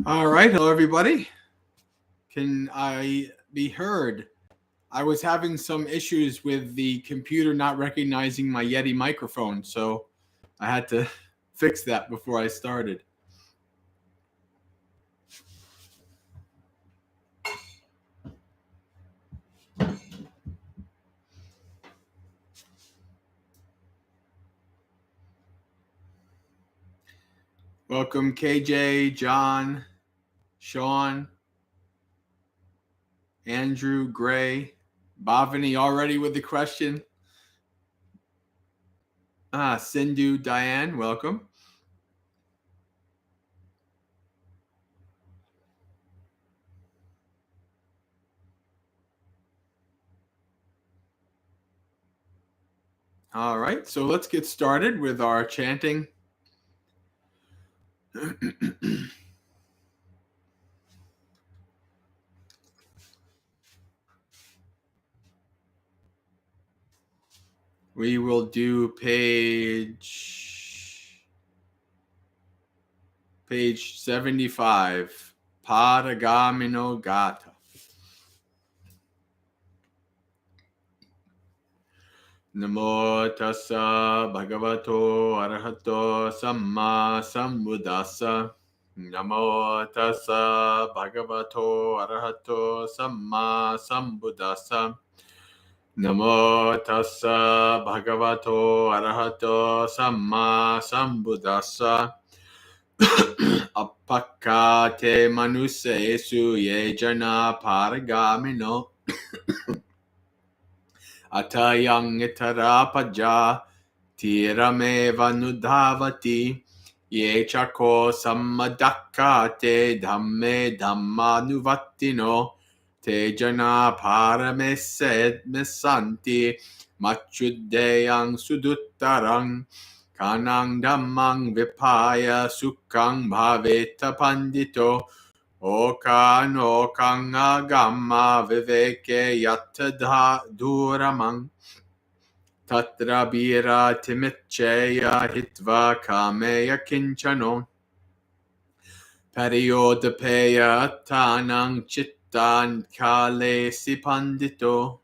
All right. Hello, everybody. Can I be heard? I was having some issues with the computer not recognizing my Yeti microphone, so I had to fix that before I started. Welcome, KJ, John, Sean, Andrew, Gray, Bhavani already with the question. Sindhu, Diane, welcome. All right, so let's get started with our chanting. We will do page 75, Padagamino Gata. Namo tassa bhagavato arahato samma sambuddhassa. Namo tassa bhagavato arahato samma sambuddhassa. Namo tassa bhagavato arahato samma sambuddhassa. Appakate manusesu ye jana paragamino. Atayang itarapaja tirameva nudhavati ye chako sammadakate dhamme dhammanuvattino te jana paramesed mesanti machudeyang suduttarang kanang dhammang vipaya sukhang bhaveta pandito Okang agamma viveke yattadha duramang tatra bira timicheya hitva kameya kinchano pariyodapeya attanang chittan kale sipandito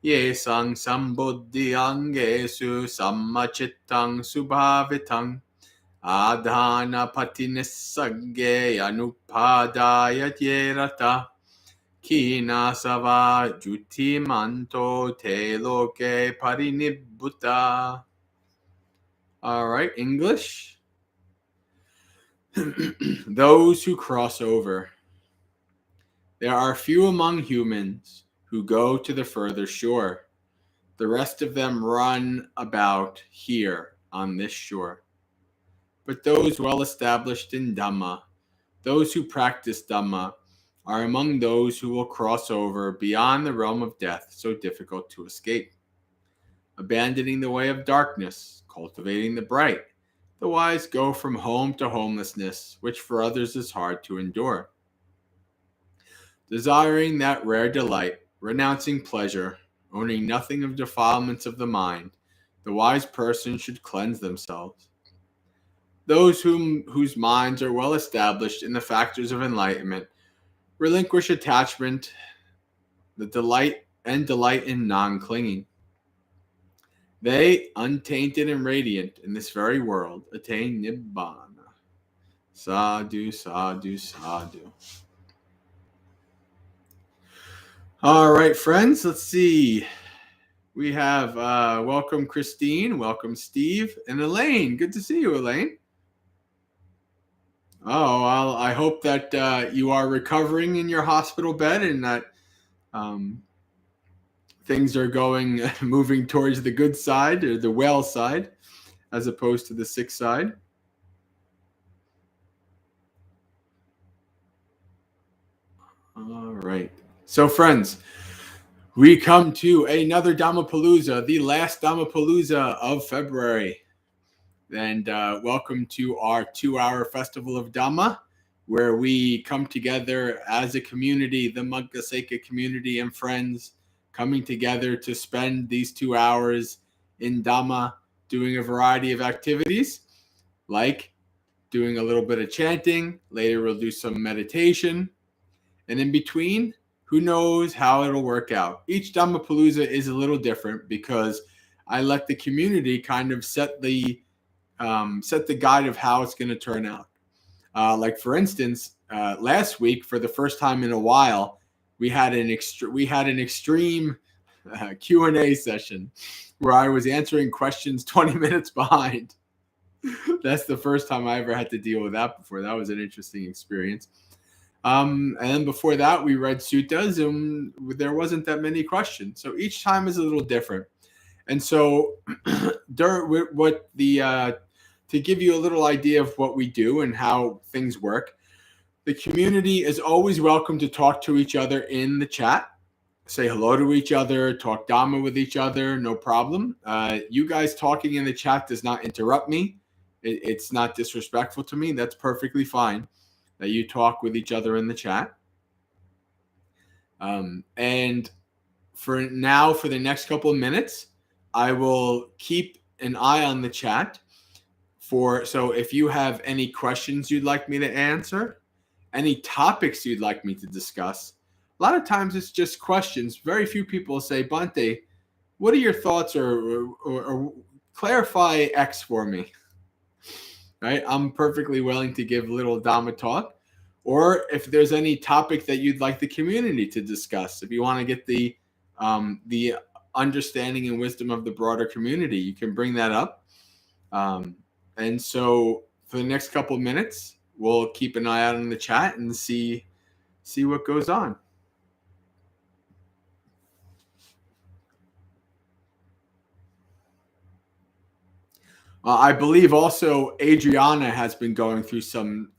ye sang sambuddhi angesu sammachittang subhavitang Adhana patinissagge anupadaya tyerata kina sava jutimanto te loke parinibbuta. All right, English. Those who cross over. There are few among humans who go to the further shore. The rest of them run about here on this shore. But those well established in Dhamma, those who practice Dhamma, are among those who will cross over beyond the realm of death so difficult to escape. Abandoning the way of darkness, cultivating the bright, the wise go from home to homelessness, which for others is hard to endure. Desiring that rare delight, renouncing pleasure, owning nothing of defilements of the mind, the wise person should cleanse themselves. Those whose minds are well established in the factors of enlightenment relinquish attachment, the delight in non-clinging. They, untainted and radiant in this very world, attain nibbana. Sadhu, sadhu, sadhu. All right, friends, let's see. We have welcome Christine, welcome Steve, and Elaine. Good to see you, Elaine. Oh, well, I hope that you are recovering in your hospital bed and that things are moving towards the good side or the well side as opposed to the sick side. All right. So, friends, we come to another Dhammapalooza, the last Dhammapalooza of February. And welcome to our 2-hour Festival of Dhamma, where we come together as a community, the Maggaseka community and friends, coming together to spend these 2 hours in Dhamma, doing a variety of activities like doing a little bit of chanting. Later, we'll do some meditation. And in between, who knows how it'll work out. Each Dhammapalooza is a little different because I let the community kind of set the guide of how it's going to turn out. Like for instance, last week, for the first time in a while, we had an extreme Q&A session where I was answering questions 20 minutes behind. That's the first time I ever had to deal with that before. That was an interesting experience. And then before that, we read suttas, and there wasn't that many questions. So each time is a little different. And so, to give you a little idea of what we do and how things work, the community is always welcome to talk to each other in the chat, say hello to each other, talk Dhamma with each other, no problem. You guys talking in the chat does not interrupt me. It's not disrespectful to me. That's perfectly fine that you talk with each other in the chat. And for the next couple of minutes, I will keep an eye on the chat so if you have any questions you'd like me to answer, any topics you'd like me to discuss. A lot of times it's just questions. Very few people say, Bhante, what are your thoughts, or clarify X for me? Right? I'm perfectly willing to give little Dhamma talk. Or if there's any topic that you'd like the community to discuss, if you want to get the understanding and wisdom of the broader community, you can bring that up. And so for the next couple of minutes, we'll keep an eye out on the chat and see what goes on. I believe also Adriana has been going through some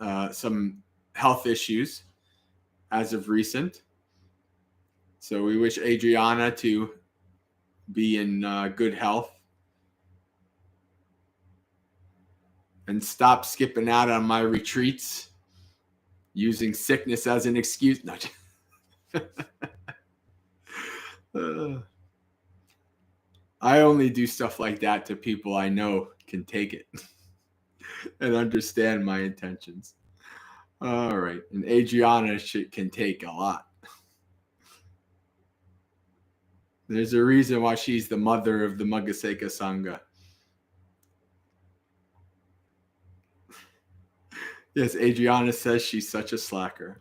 health issues as of recent. So we wish Adriana to be in good health and stop skipping out on my retreats using sickness as an excuse. No. I only do stuff like that to people I know can take it and understand my intentions. All right. And Adriana can take a lot. There's a reason why she's the mother of the Maggaseka Sangha. Yes, Adriana says she's such a slacker.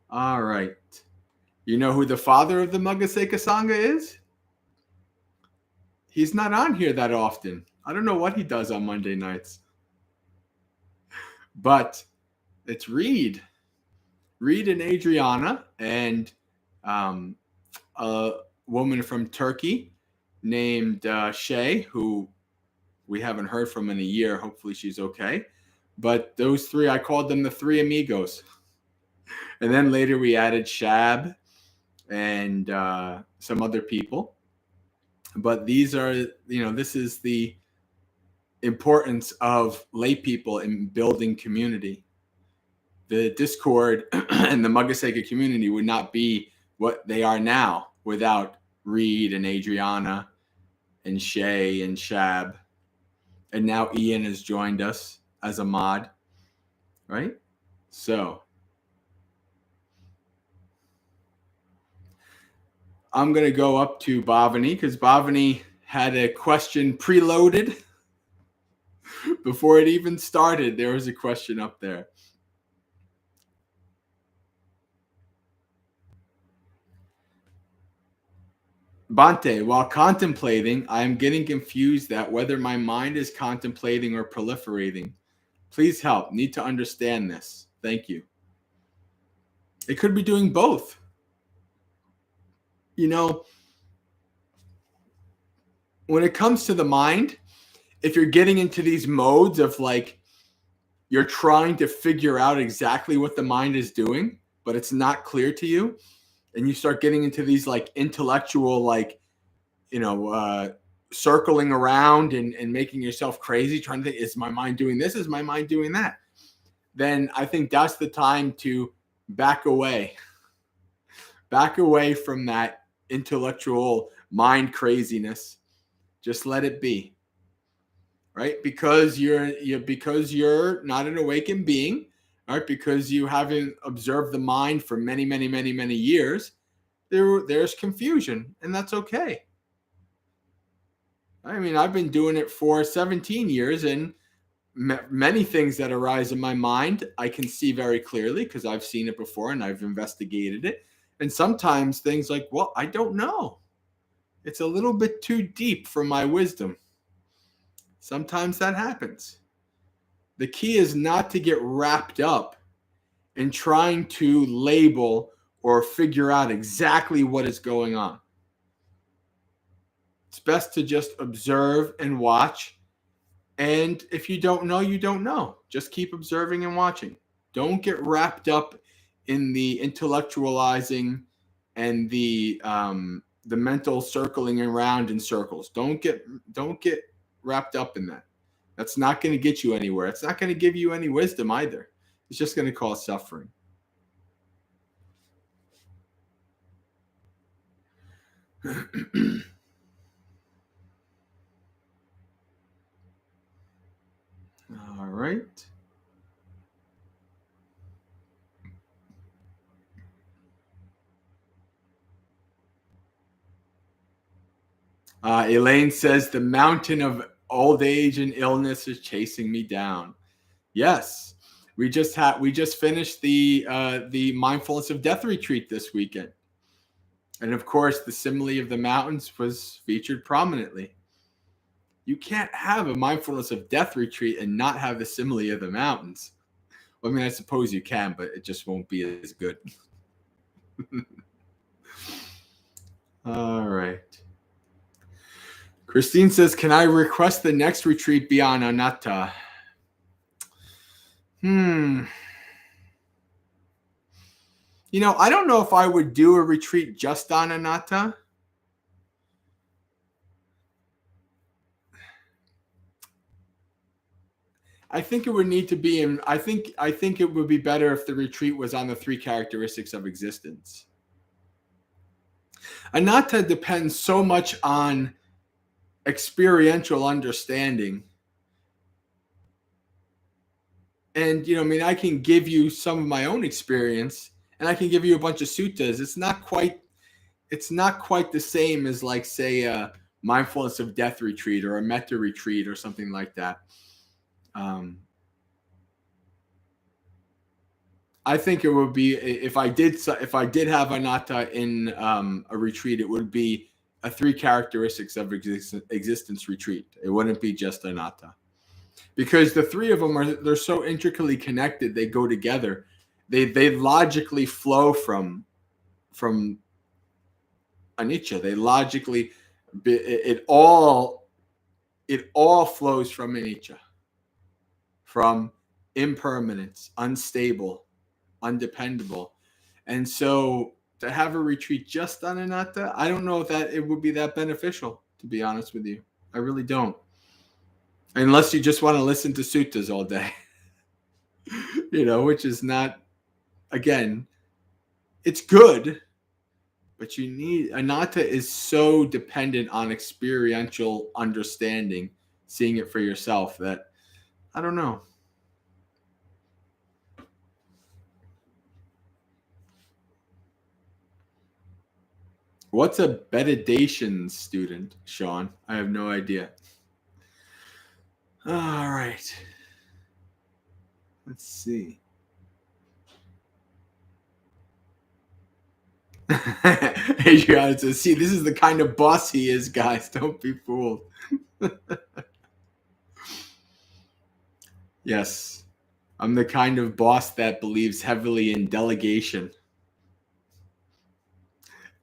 All right. You know who the father of the Maggaseka Sangha is? He's not on here that often. I don't know what he does on Monday nights. But it's Reed. Reed and Adriana, and a woman from Turkey named Shay, who we haven't heard from in a year. Hopefully she's okay. But those three, I called them the three amigos. And then later we added Shab and some other people. But these are, this is the importance of lay people in building community. The Discord and the Maggaseka community would not be what they are now without Reed and Adriana and Shay and Shab. And now Ian has joined us as a mod, right? So I'm going to go up to Bhavani because Bhavani had a question preloaded before it even started. There was a question up there. Bhante, while contemplating, I am getting confused that whether my mind is contemplating or proliferating. Please help. Need to understand this. Thank you. It could be doing both. When it comes to the mind, if you're getting into these modes of like, you're trying to figure out exactly what the mind is doing, but it's not clear to you, and you start getting into these like intellectual, like, circling around and making yourself crazy, trying to think, is my mind doing this? Is my mind doing that? Then I think that's the time to back away from that intellectual mind craziness. Just let it be. right? Because you're not an awakened being, right? Because you haven't observed the mind for many, many, many, many years. There's confusion, and that's okay. I mean, I've been doing it for 17 years, and many things that arise in my mind I can see very clearly because I've seen it before and I've investigated it. And sometimes things like, well, I don't know. It's a little bit too deep for my wisdom. Sometimes that happens. The key is not to get wrapped up in trying to label or figure out exactly what is going on. It's best to just observe and watch. And if you don't know, you don't know. Just keep observing and watching. Don't get wrapped up in the intellectualizing and the mental circling around in circles. Don't get wrapped up in that. That's not going to get you anywhere. It's not going to give you any wisdom either. It's just going to cause suffering. All right. Elaine says the mountain of old age and illness is chasing me down. Yes, we just finished the mindfulness of death retreat this weekend, and of course, the simile of the mountains was featured prominently. You can't have a mindfulness of death retreat and not have the simile of the mountains. Well, I mean, I suppose you can, but it just won't be as good. All right. Christine says, can I request the next retreat be on anatta? You know, I don't know if I would do a retreat just on anatta. I think it would need to be in, I think it would be better if the retreat was on the 3 characteristics of existence. Anatta depends so much on experiential understanding. And, you know, I mean, I can give you some of my own experience and I can give you a bunch of suttas. It's not quite the same as, like, say, a mindfulness of death retreat or a metta retreat or something like that. I think it would be, if I did have anatta in a retreat, it would be a 3 characteristics of existence retreat. It wouldn't be just anatta, because the 3 of them they're so intricately connected. They go together. They logically flow from anicca. They logically, it all flows from anicca, from impermanence, unstable, undependable. And so to have a retreat just on anatta, I don't know if that it would be that beneficial, to be honest with you. I really don't. Unless you just want to listen to suttas all day. You know, which is not, again, it's good, but you need, anatta is so dependent on experiential understanding, seeing it for yourself, that I don't know. What's a bedidation student, Sean? I have no idea. All right. Let's see. Adriana says, see, this is the kind of boss he is, guys. Don't be fooled. Yes. I'm the kind of boss that believes heavily in delegation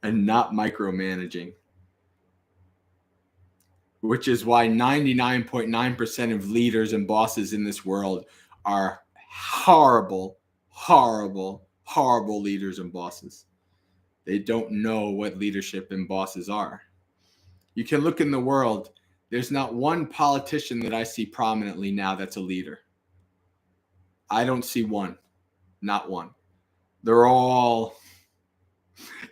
and not micromanaging, which is why 99.9% of leaders and bosses in this world are horrible, horrible, horrible leaders and bosses. They don't know what leadership and bosses are. You can look in the world. There's not one politician that I see prominently now that's a leader. I don't see one. Not one. They're all,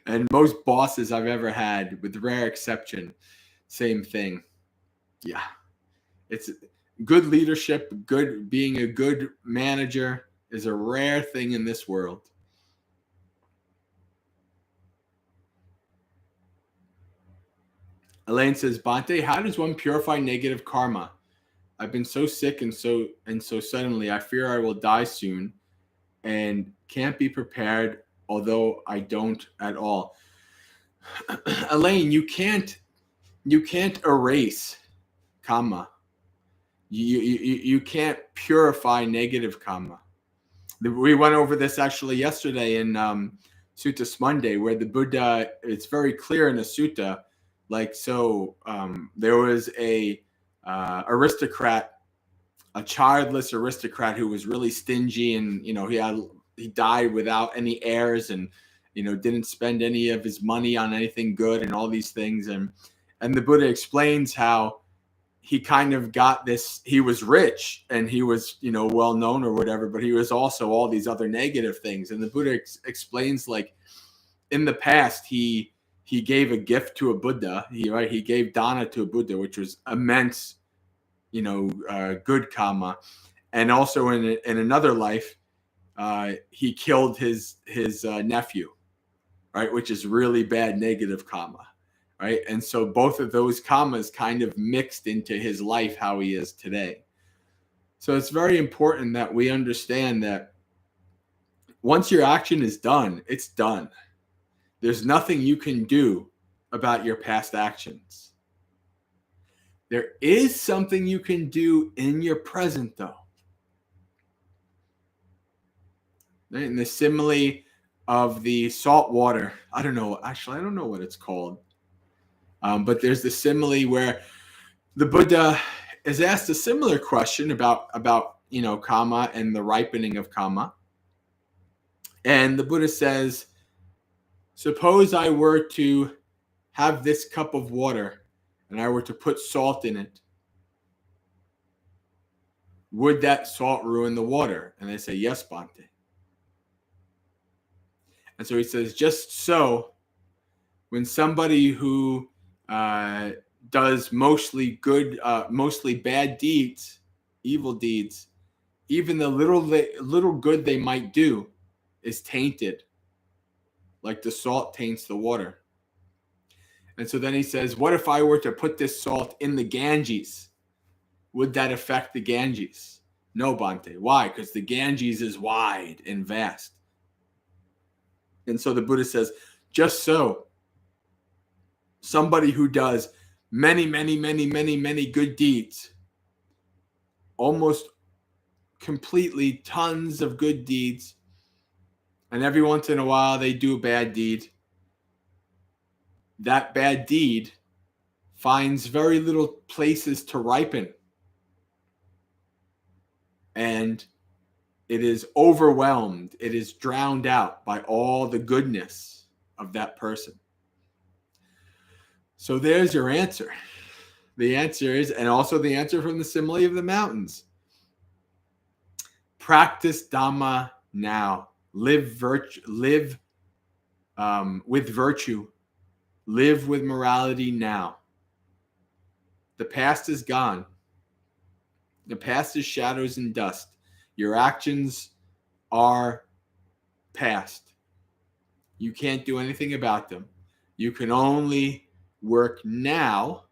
and most bosses I've ever had, with rare exception, same thing. Yeah. good leadership, being a good manager is a rare thing in this world. Elaine says, Bhante, how does one purify negative karma? I've been so sick and so suddenly. I fear I will die soon and can't be prepared, although I don't at all. Elaine, you can't erase karma. You can't purify negative karma. We went over this actually yesterday in Sutta Monday, where the Buddha, it's very clear in the sutta, like, so there was a aristocrat, a childless aristocrat who was really stingy, and he died without any heirs, and didn't spend any of his money on anything good and all these things, and the Buddha explains how he kind of got this. He was rich and he was well known or whatever, but he was also all these other negative things, and the Buddha explains, like, in the past he gave a gift to a Buddha. He gave dana to a Buddha, which was immense good karma. And also in another life, he killed his nephew, right, which is really bad negative karma, right? And so both of those karmas kind of mixed into his life, how he is today. So it's very important that we understand that once your action is done, it's done. There's nothing you can do about your past actions. There is something you can do in your present, though. In the simile of the salt water, I don't know what it's called, but there's the simile where the Buddha is asked a similar question about karma and the ripening of karma, and the Buddha says, suppose I were to have this cup of water and I were to put salt in it, would that salt ruin the water? And they say, yes, Bhante. And so he says, just so, when somebody who does mostly bad deeds, evil deeds, even the little good they might do is tainted, like the salt taints the water. And so then he says, what if I were to put this salt in the Ganges? Would that affect the Ganges? No, Bhante. Why? Because the Ganges is wide and vast. And so the Buddha says, just so, somebody who does many good deeds, almost completely tons of good deeds, and every once in a while they do a bad deed, that bad deed finds very little places to ripen, and it is overwhelmed, it is drowned out by all the goodness of that person. So there's your answer. The answer is, and also the answer from the simile of the mountains, practice Dhamma now. Live with virtue. Live with morality now. The past is gone. The past is shadows and dust. Your actions are past. You can't do anything about them. You can only work now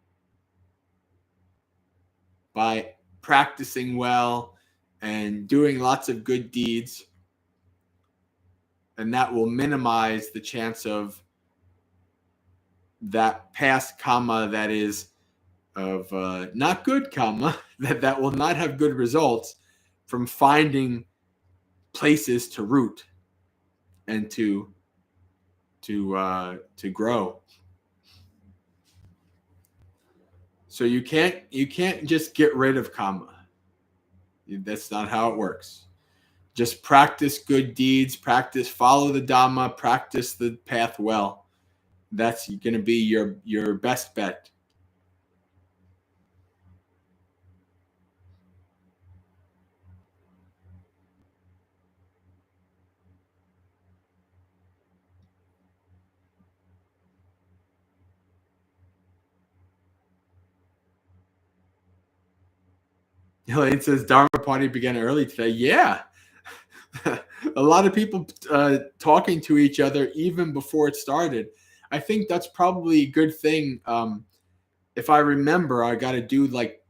by practicing well and doing lots of good deeds, and that will minimize the chance of that past karma that is of not good karma, that will not have good results, from finding places to root and to grow. So you can't just get rid of karma. That's not how it works. Just practice good deeds, follow the Dhamma, practice the path well. That's going to be your best bet. Elaine says Dharma party began early today. Yeah. A lot of people talking to each other even before it started. I think that's probably a good thing. If I remember, I got to do like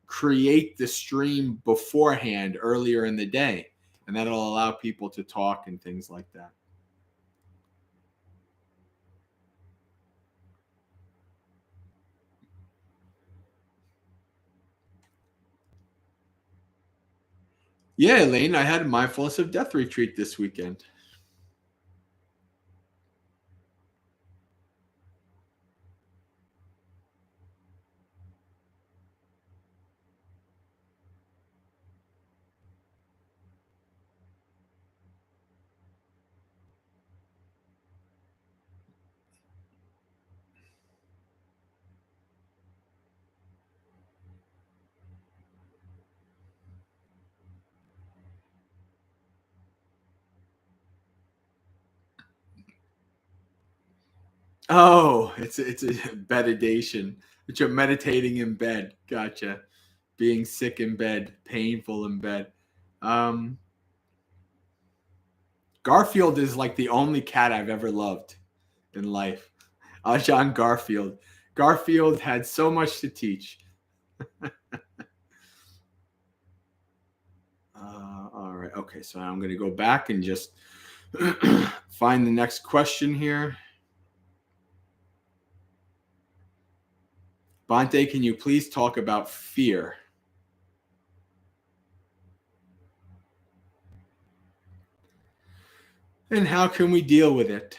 create the stream beforehand earlier in the day, and that'll allow people to talk and things like that. Yeah, Elaine, I had a mindfulness of death retreat this weekend. Oh, it's a meditation. But you're meditating in bed. Gotcha. Being sick in bed, painful in bed. Garfield is like the only cat I've ever loved in life. Ajahn Garfield. Garfield had so much to teach. All right. Okay. So I'm going to go back and just find the next question here. Bhante, can you please talk about fear? And how can we deal with it?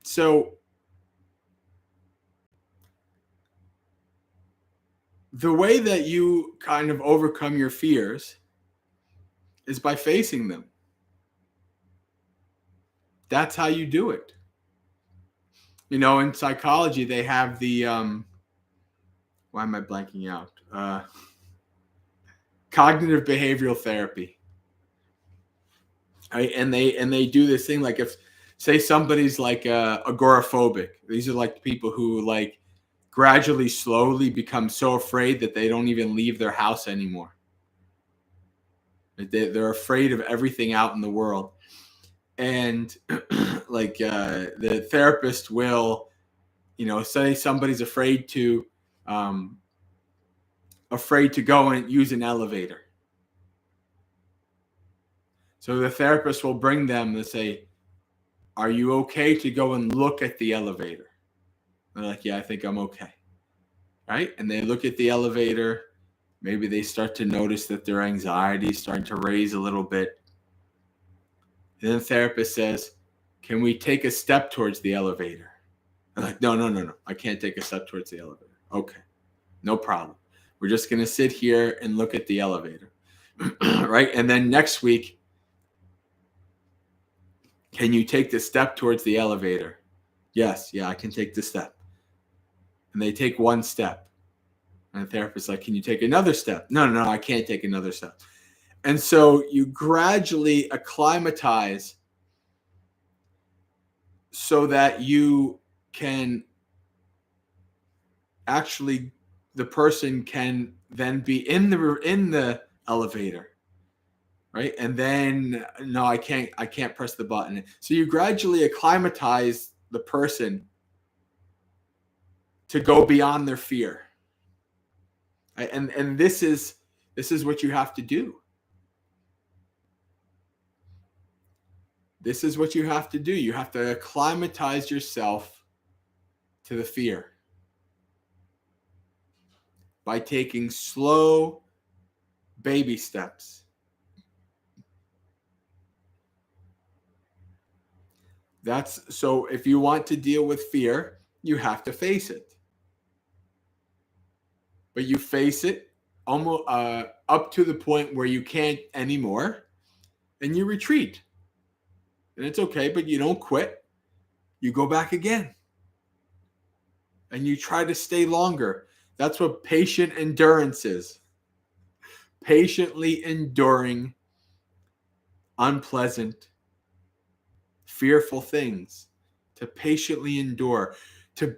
So the way that you kind of overcome your fears is by facing them. That's how you do it. You know, in psychology, they have the why am I blanking out? Cognitive behavioral therapy. Right? And they do this thing like if say somebody's like agoraphobic. These are like people who like gradually, slowly become so afraid that they don't even leave their house anymore. They're afraid of everything out in the world. And like the therapist will, you know, say somebody's afraid to go and use an elevator. So the therapist will bring them and say, "Are you okay to go and look at the elevator?" They're like, "Yeah, I think I'm okay." Right? And they look at the elevator. Maybe they start to notice that their anxiety is starting to raise a little bit. And then the therapist says, "Can we take a step towards the elevator?" I'm like, no. I can't take a step towards the elevator. Okay, no problem. We're just going to sit here and look at the elevator. Right? And then next week, can you take the step towards the elevator? Yes, yeah, I can take the step. And they take one step. And the therapist's like, can you take another step? No, I can't take another step. And so you gradually acclimatize so that you can actually, the person can then be in the elevator, right? And then no, I can't press the button. So you gradually acclimatize the person to go beyond their fear. Right? And this is what you have to do. This is what you have to do. You have to acclimatize yourself to the fear by taking slow baby steps. That's so if you want to deal with fear, you have to face it. But you face it almost up to the point where you can't anymore, and you retreat. And it's okay, but you don't quit. You go back again. And you try to stay longer. That's what patient endurance is. Patiently enduring unpleasant fearful things, to patiently endure, to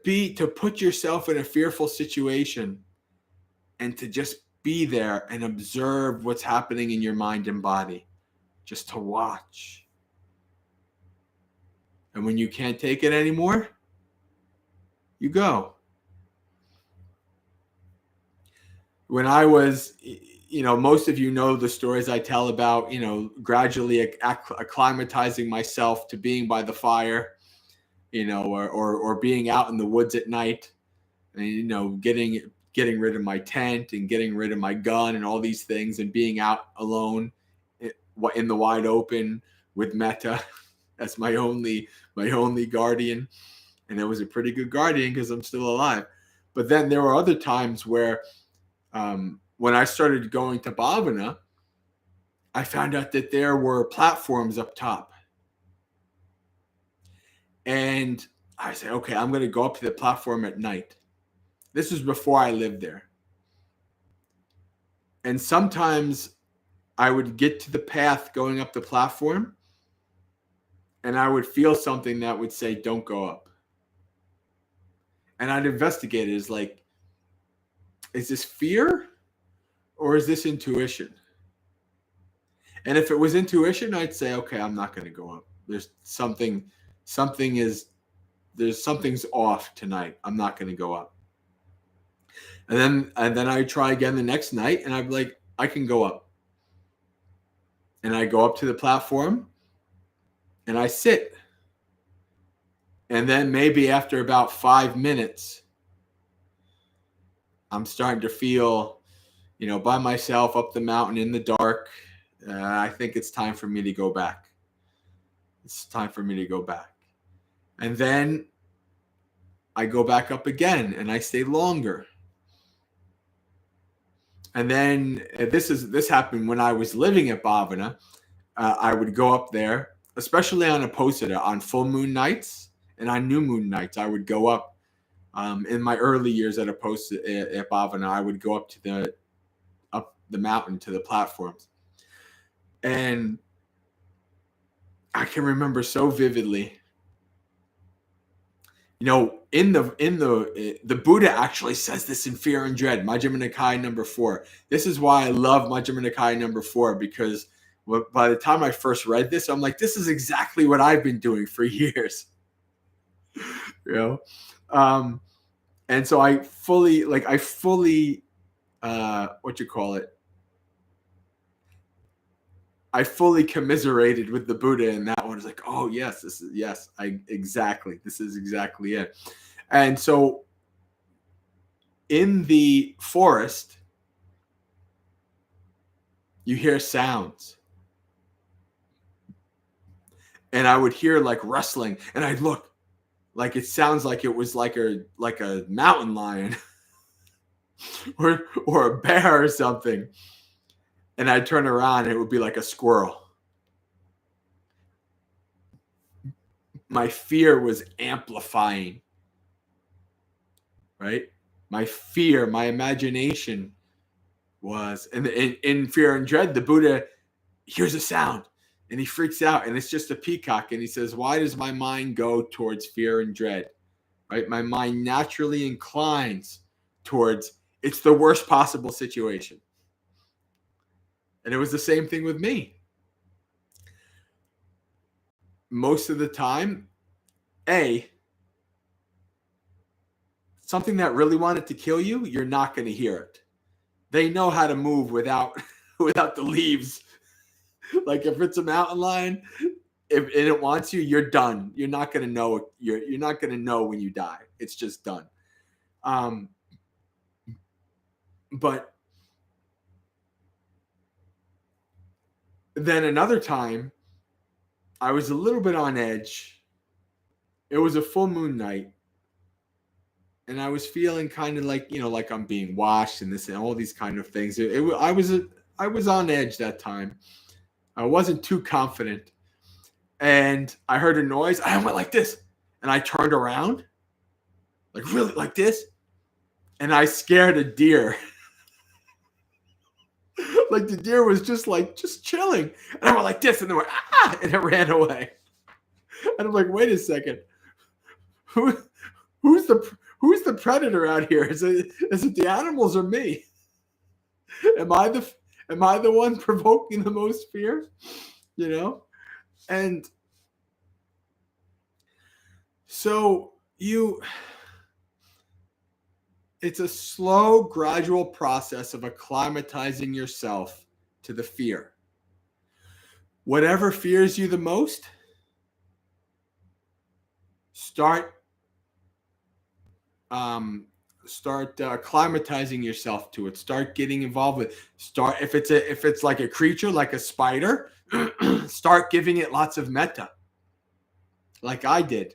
put yourself in a fearful situation and to just be there and observe what's happening in your mind and body, just to watch. And when you can't take it anymore, you go. When I was, most of you know the stories I tell about, gradually acclimatizing myself to being by the fire, or being out in the woods at night, and, getting rid of my tent and getting rid of my gun and all these things, and being out alone in the wide open with Metta as my only guardian. And it was a pretty good guardian because I'm still alive. But then there were other times where when I started going to Bhavana, I found out that there were platforms up top. And I said, okay, I'm going to go up to the platform at night. This was before I lived there. And sometimes I would get to the path going up the platform, and I would feel something that would say, don't go up. And I'd investigate it. It's like, is this fear or is this intuition? And if it was intuition, I'd say, okay, I'm not going to go up. There's something's off tonight. I'm not going to go up. And then I try again the next night, and I'm like, I can go up. And I go up to the platform, and I sit. And then maybe after about 5 minutes, I'm starting to feel, by myself up the mountain in the dark. I think it's time for me to go back. It's time for me to go back. And then I go back up again, and I stay longer. And then this happened when I was living at Bhavana. I would go up there, especially on Aposita, on full moon nights and on new moon nights. I would go up. In my early years at Bhavana, I would go up to the mountain to the platforms, and I can remember so vividly. In the Buddha actually says this in Fear and Dread, Majjhima Nikaya number 4. This is why I love Majjhima Nikaya number 4, because by the time I first read this, I'm like, this is exactly what I've been doing for years. And so I fully I fully commiserated with the Buddha in that one. It's like, oh yes, this is exactly it. And so in the forest, you hear sounds. And I would hear like rustling, and I'd look, like it sounds like it was like a mountain lion or a bear or something. And I'd turn around and it would be like a squirrel. My fear was amplifying, right? My fear, my imagination was, and in Fear and Dread, the Buddha hears a sound and he freaks out, and it's just a peacock. And he says, why does my mind go towards fear and dread? Right? My mind naturally inclines towards, it's the worst possible situation. And it was the same thing with me. Most of the time, something that really wanted to kill you, you're not going to hear it. They know how to move without the leaves. Like if it's a mountain lion, if it wants you, you're done. You're not going to know. You're not going to know when you die. It's just done. But then another time, I was a little bit on edge. It was a full moon night, and I was feeling kind of like, like I'm being watched and this and all these kind of things. I was on edge that time. I wasn't too confident, and I heard a noise. I went like this, and I turned around, like really like this, and I scared a deer. Like the deer was just chilling, and I went like this, and then went and it ran away. And I'm like, wait a second. Who's the predator out here? Is it the animals or me? Am I the one provoking the most fear? You know? And so it's a slow, gradual process of acclimatizing yourself to the fear. Whatever fears you the most, start acclimatizing yourself to it. Start getting involved with. If it's like a creature, like a spider, start giving it lots of metta, like I did.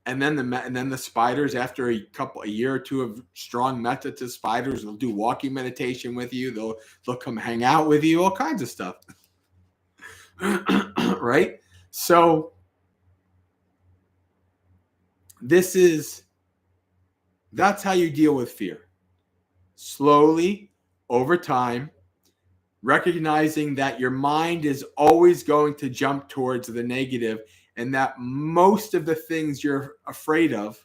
And then the spiders, after a year or two of strong metta to spiders, they'll do walking meditation with you. They'll come hang out with you, all kinds of stuff. Right? So that's how you deal with fear. Slowly, over time, recognizing that your mind is always going to jump towards the negative, and that most of the things you're afraid of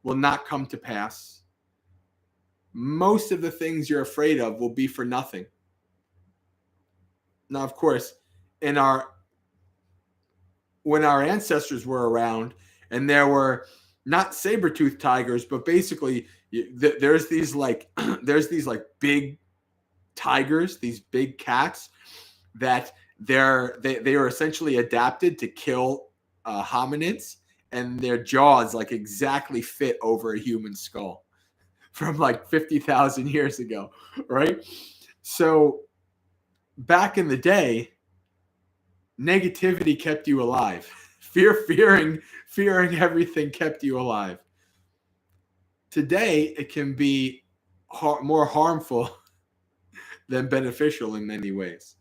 will not come to pass. Most of the things you're afraid of will be for nothing. Now, of course, when our ancestors were around and there were not saber-toothed tigers, but basically there's these big tigers, these big cats that they are essentially adapted to kill hominids, and their jaws like exactly fit over a human skull from like 50,000 years ago, right? So back in the day, negativity kept you alive. Fearing everything kept you alive. Today, it can be more harmful than beneficial in many ways.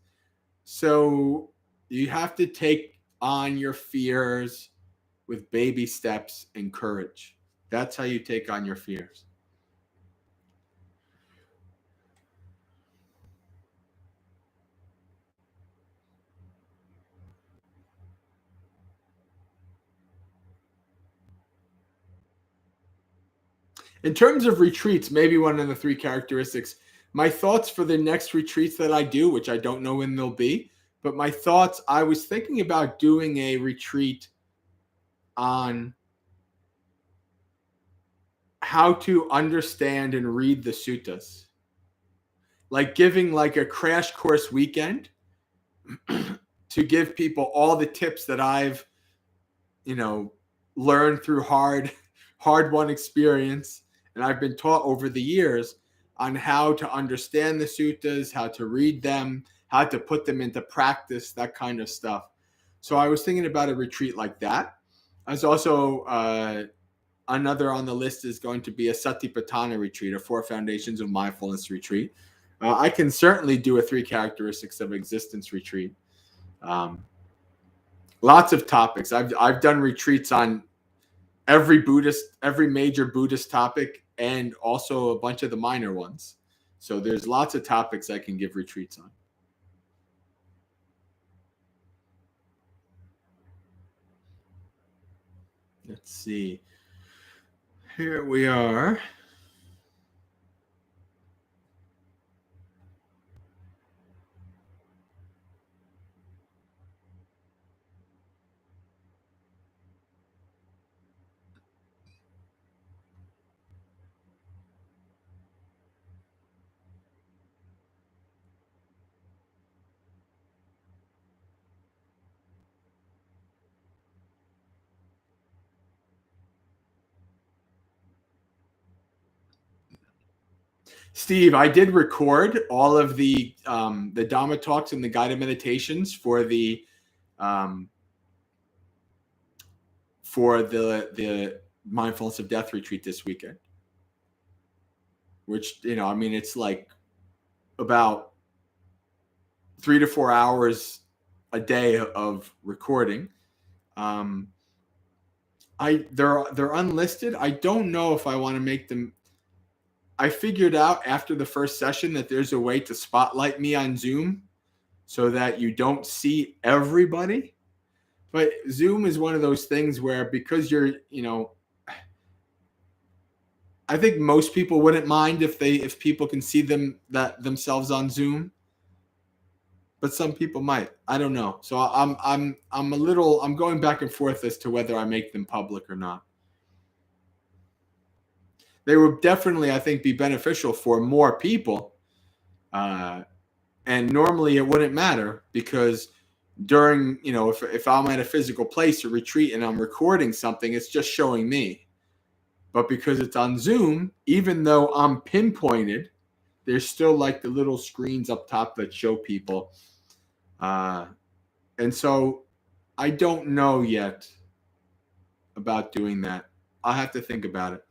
So you have to take on your fears with baby steps and courage. That's how you take on your fears. In terms of retreats, maybe one of the 3 characteristics, my thoughts for the next retreats that I do, which I don't know when they'll be, but my thoughts, I was thinking about doing a retreat on how to understand and read the suttas. Like giving like a crash course weekend to give people all the tips that I've, learned through hard-won experience, and I've been taught over the years on how to understand the suttas, how to read them, how to put them into practice, that kind of stuff. So I was thinking about a retreat like that. I was also another on the list is going to be a Satipatthana retreat, a 4 Foundations of Mindfulness retreat. I can certainly do a 3 Characteristics of Existence retreat. Lots of topics. I've done retreats on every major Buddhist topic, and also a bunch of the minor ones. So there's lots of topics I can give retreats on. Let's see. Here we are. Steve, I did record all of the Dhamma talks and the guided meditations for the Mindfulness of Death retreat this weekend. Which, it's like about 3 to 4 hours a day of recording. They're unlisted. I don't know if I want to make them. I figured out after the first session that there's a way to spotlight me on Zoom so that you don't see everybody. But Zoom is one of those things where, because you're, I think most people wouldn't mind if people can see themselves on Zoom, but some people might. I don't know. So I'm going back and forth as to whether I make them public or not. They would definitely, I think, be beneficial for more people. And normally it wouldn't matter, because during, if I'm at a physical place or retreat and I'm recording something, it's just showing me. But because it's on Zoom, even though I'm pinpointed, there's still like the little screens up top that show people. And so I don't know yet about doing that. I'll have to think about it.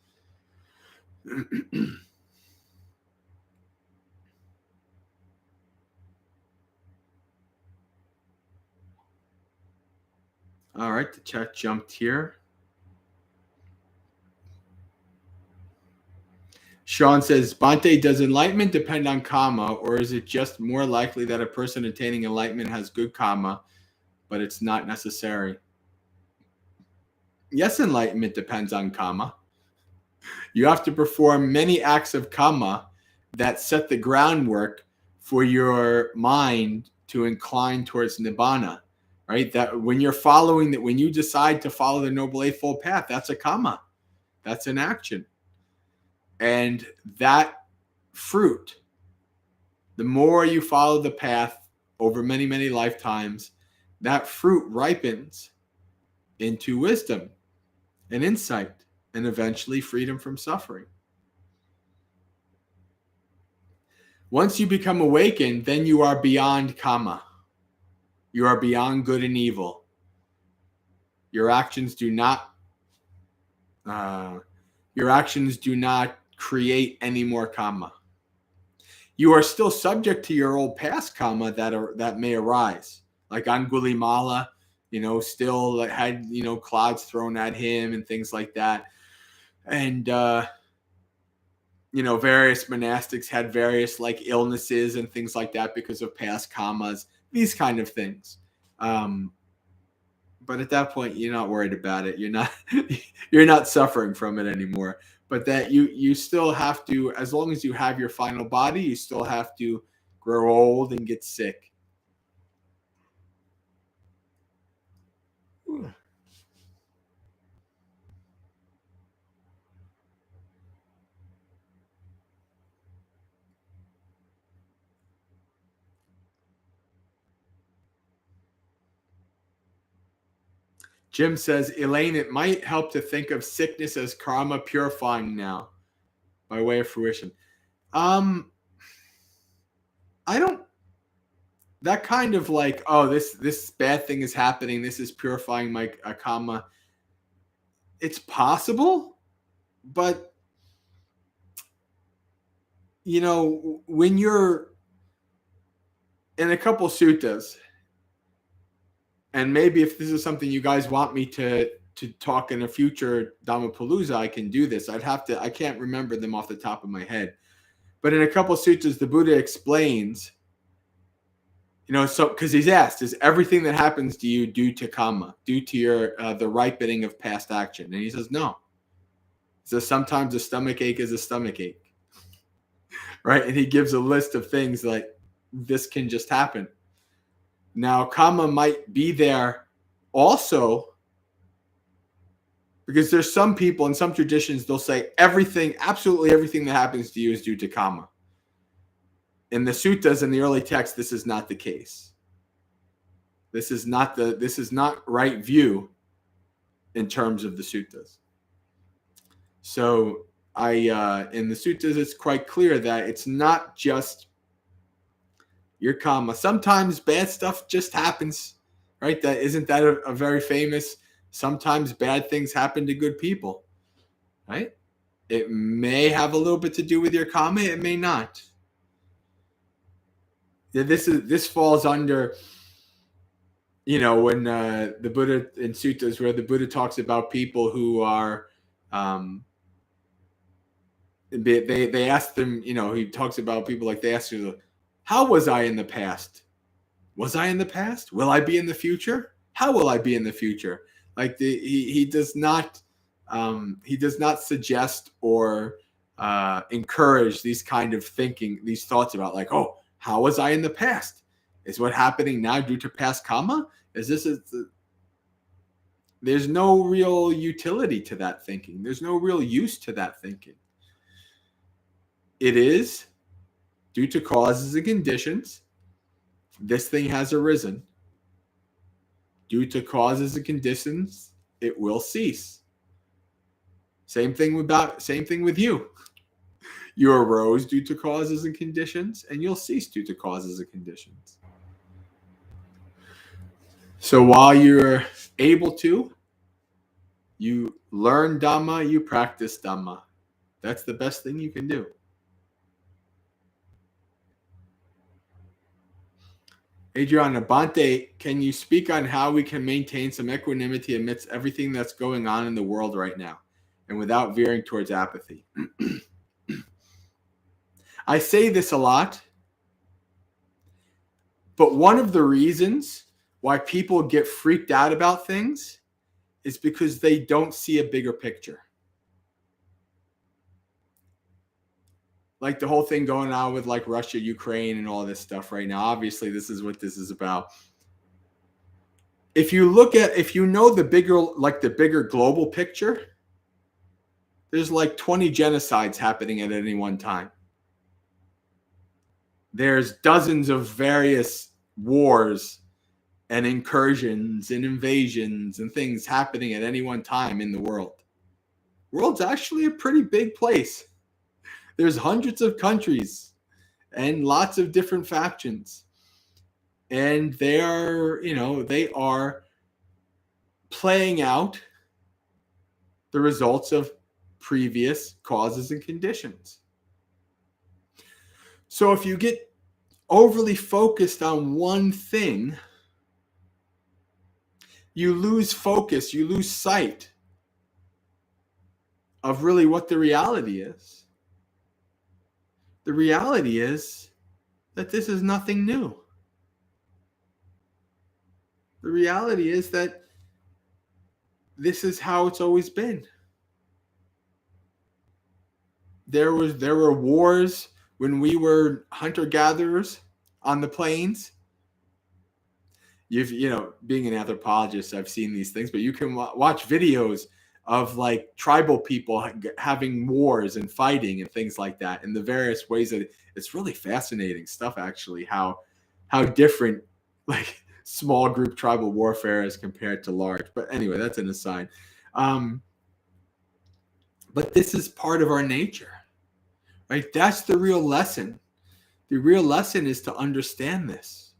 All right, the chat jumped here. Sean says, Bhante, does enlightenment depend on karma, or is it just more likely that a person attaining enlightenment has good karma, but it's not necessary? Yes, enlightenment depends on karma. You have to perform many acts of karma that set the groundwork for your mind to incline towards nibbana, right? That when you're following that, when you decide to follow the Noble Eightfold Path, that's a karma. That's an action. And that fruit, the more you follow the path over many, many lifetimes, that fruit ripens into wisdom and insight and eventually freedom from suffering. Once you become awakened, then you are beyond karma. You are beyond good and evil. Your actions do not create any more karma. You are still subject to your old past karma that may arise. Like Angulimala, still had, clouds thrown at him and things like that. And, various monastics had various like illnesses and things like that because of past karmas, these kind of things. But at that point, you're not worried about it. You're not suffering from it anymore. But that you still have to, as long as you have your final body, you still have to grow old and get sick. Jim says, Elaine, it might help to think of sickness as karma purifying now by way of fruition. I don't, that kind of like, oh, this bad thing is happening, this is purifying my karma. It's possible, but when you're in a couple suttas, and maybe if this is something you guys want me to talk in a future Dhammapalooza, I can do this. I can't remember them off the top of my head. But in a couple suttas, the Buddha explains, so because he's asked, is everything that happens to you due to karma, due to your the ripening of past action? And he says, no. He says, sometimes a stomach ache is a stomach ache. Right? And he gives a list of things like this can just happen. Now, karma might be there also because there's some people in some traditions, they'll say absolutely everything that happens to you is due to karma. In the suttas, in the early text, this is not the case. This is not right view in terms of the suttas. So in the suttas, it's quite clear that it's not just your karma. Sometimes bad stuff just happens, right? Isn't that a very famous, sometimes bad things happen to good people, right? It may have a little bit to do with your karma. It may not. This falls under, when the Buddha in suttas where the Buddha talks about people who are, they ask them, he talks about people like they ask you, how was I in the past? Was I in the past? Will I be in the future? How will I be in the future? Like he does not suggest or encourage these kind of thinking, these thoughts about like, oh, how was I in the past? Is what happening now due to past karma? There's no real utility to that thinking. There's no real use to that thinking. It is due to causes and conditions. This thing has arisen. Due to causes and conditions, it will cease. Same thing with you. You arose due to causes and conditions, and you'll cease due to causes and conditions. So while you're able to, you learn Dhamma, you practice Dhamma. That's the best thing you can do. Adriana Bante, can you speak on how we can maintain some equanimity amidst everything that's going on in the world right now and without veering towards apathy? I say this a lot, but one of the reasons why people get freaked out about things is because they don't see a bigger picture. Like the whole thing going on with like Russia, Ukraine, and all this stuff right now. Obviously, this is what this is about. If you know the bigger global picture, there's like 20 genocides happening at any one time. There's dozens of various wars and incursions and invasions and things happening at any one time in the world. The world's actually a pretty big place. There's hundreds of countries and lots of different factions. And they are playing out the results of previous causes and conditions. So if you get overly focused on one thing, you lose focus, you lose sight of really what the reality is. The reality is that this is nothing new. The reality is that this is how it's always been. There were wars when we were hunter-gatherers on the plains. Being an anthropologist, I've seen these things, but you can watch videos of like tribal people having wars and fighting and things like that, and the various ways that it's really fascinating stuff, actually, how different like small group tribal warfare is compared to large. But anyway, that's an aside. But this is part of our nature, right? That's the real lesson. The real lesson is to understand this,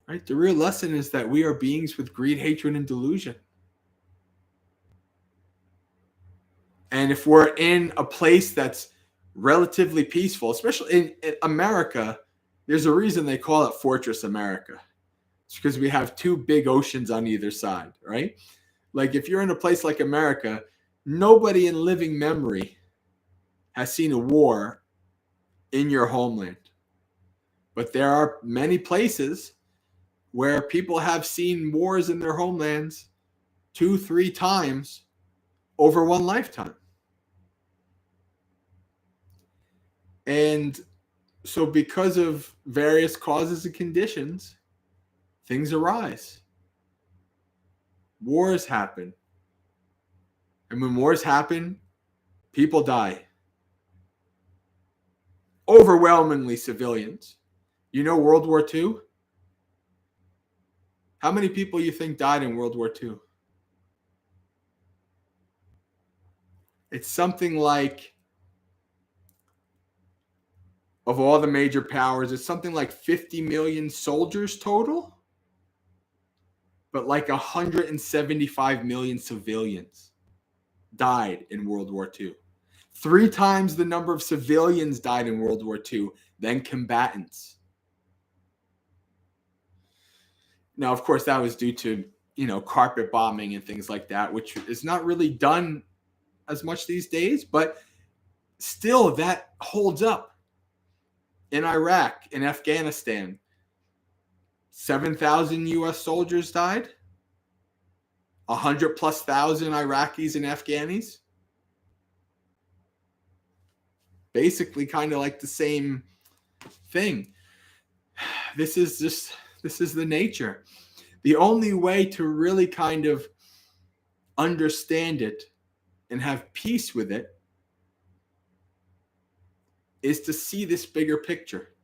right? The real lesson is that we are beings with greed, hatred, and delusion. And if we're in a place that's relatively peaceful, especially in America, there's a reason they call it Fortress America. It's because we have two big oceans on either side, right? Like if you're in a place like America, nobody in living memory has seen a war in your homeland. But there are many places where people have seen wars in their homelands 2-3 times over one lifetime. And so because of various causes and conditions, things arise. Wars happen. And when wars happen, people die. Overwhelmingly civilians. You know World War II? How many people you think died in World War II? It's something like, of all the major powers, it's something like 50 million soldiers total, but like 175 million civilians died in World War II. 3 times the number of civilians died in World War II than combatants. Now, of course, that was due to, carpet bombing and things like that, which is not really done as much these days, but still that holds up. In Iraq, in Afghanistan, 7,000 US soldiers died, 100 plus thousand Iraqis and Afghanis. Basically kind of like the same thing. This is the nature. The only way to really kind of understand it and have peace with it is to see this bigger picture.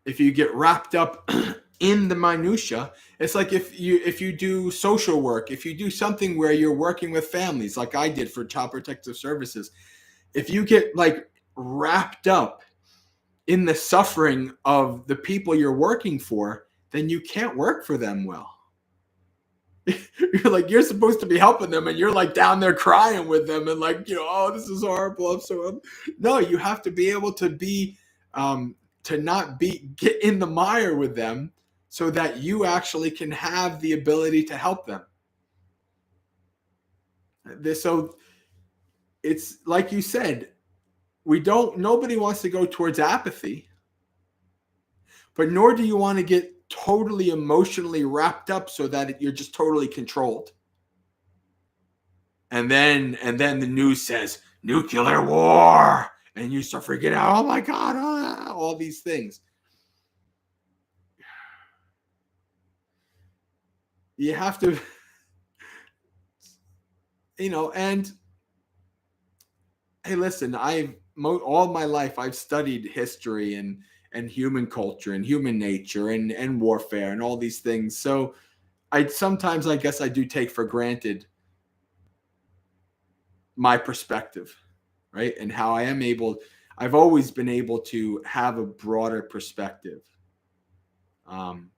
If you get wrapped up in the minutia, it's like if you do social work, if you do something where you're working with families, like I did for Child Protective Services, if you get like wrapped up in the suffering of the people you're working for, then you can't work for them well. You're like, you're supposed to be helping them, and you're like down there crying with them, and like, oh, this is horrible. No, you have to be able to be to not get in the mire with them, so that you actually can have the ability to help them. So it's like you said, nobody wants to go towards apathy, but nor do you want to get totally emotionally wrapped up so that you're just totally controlled. And then the news says nuclear war, and you start freaking out. Oh my God, all these things. You have to, and hey, listen, all my life I've studied history and human culture and human nature and warfare and all these things. So sometimes I guess I do take for granted my perspective, right? And how I've always been able to have a broader perspective. And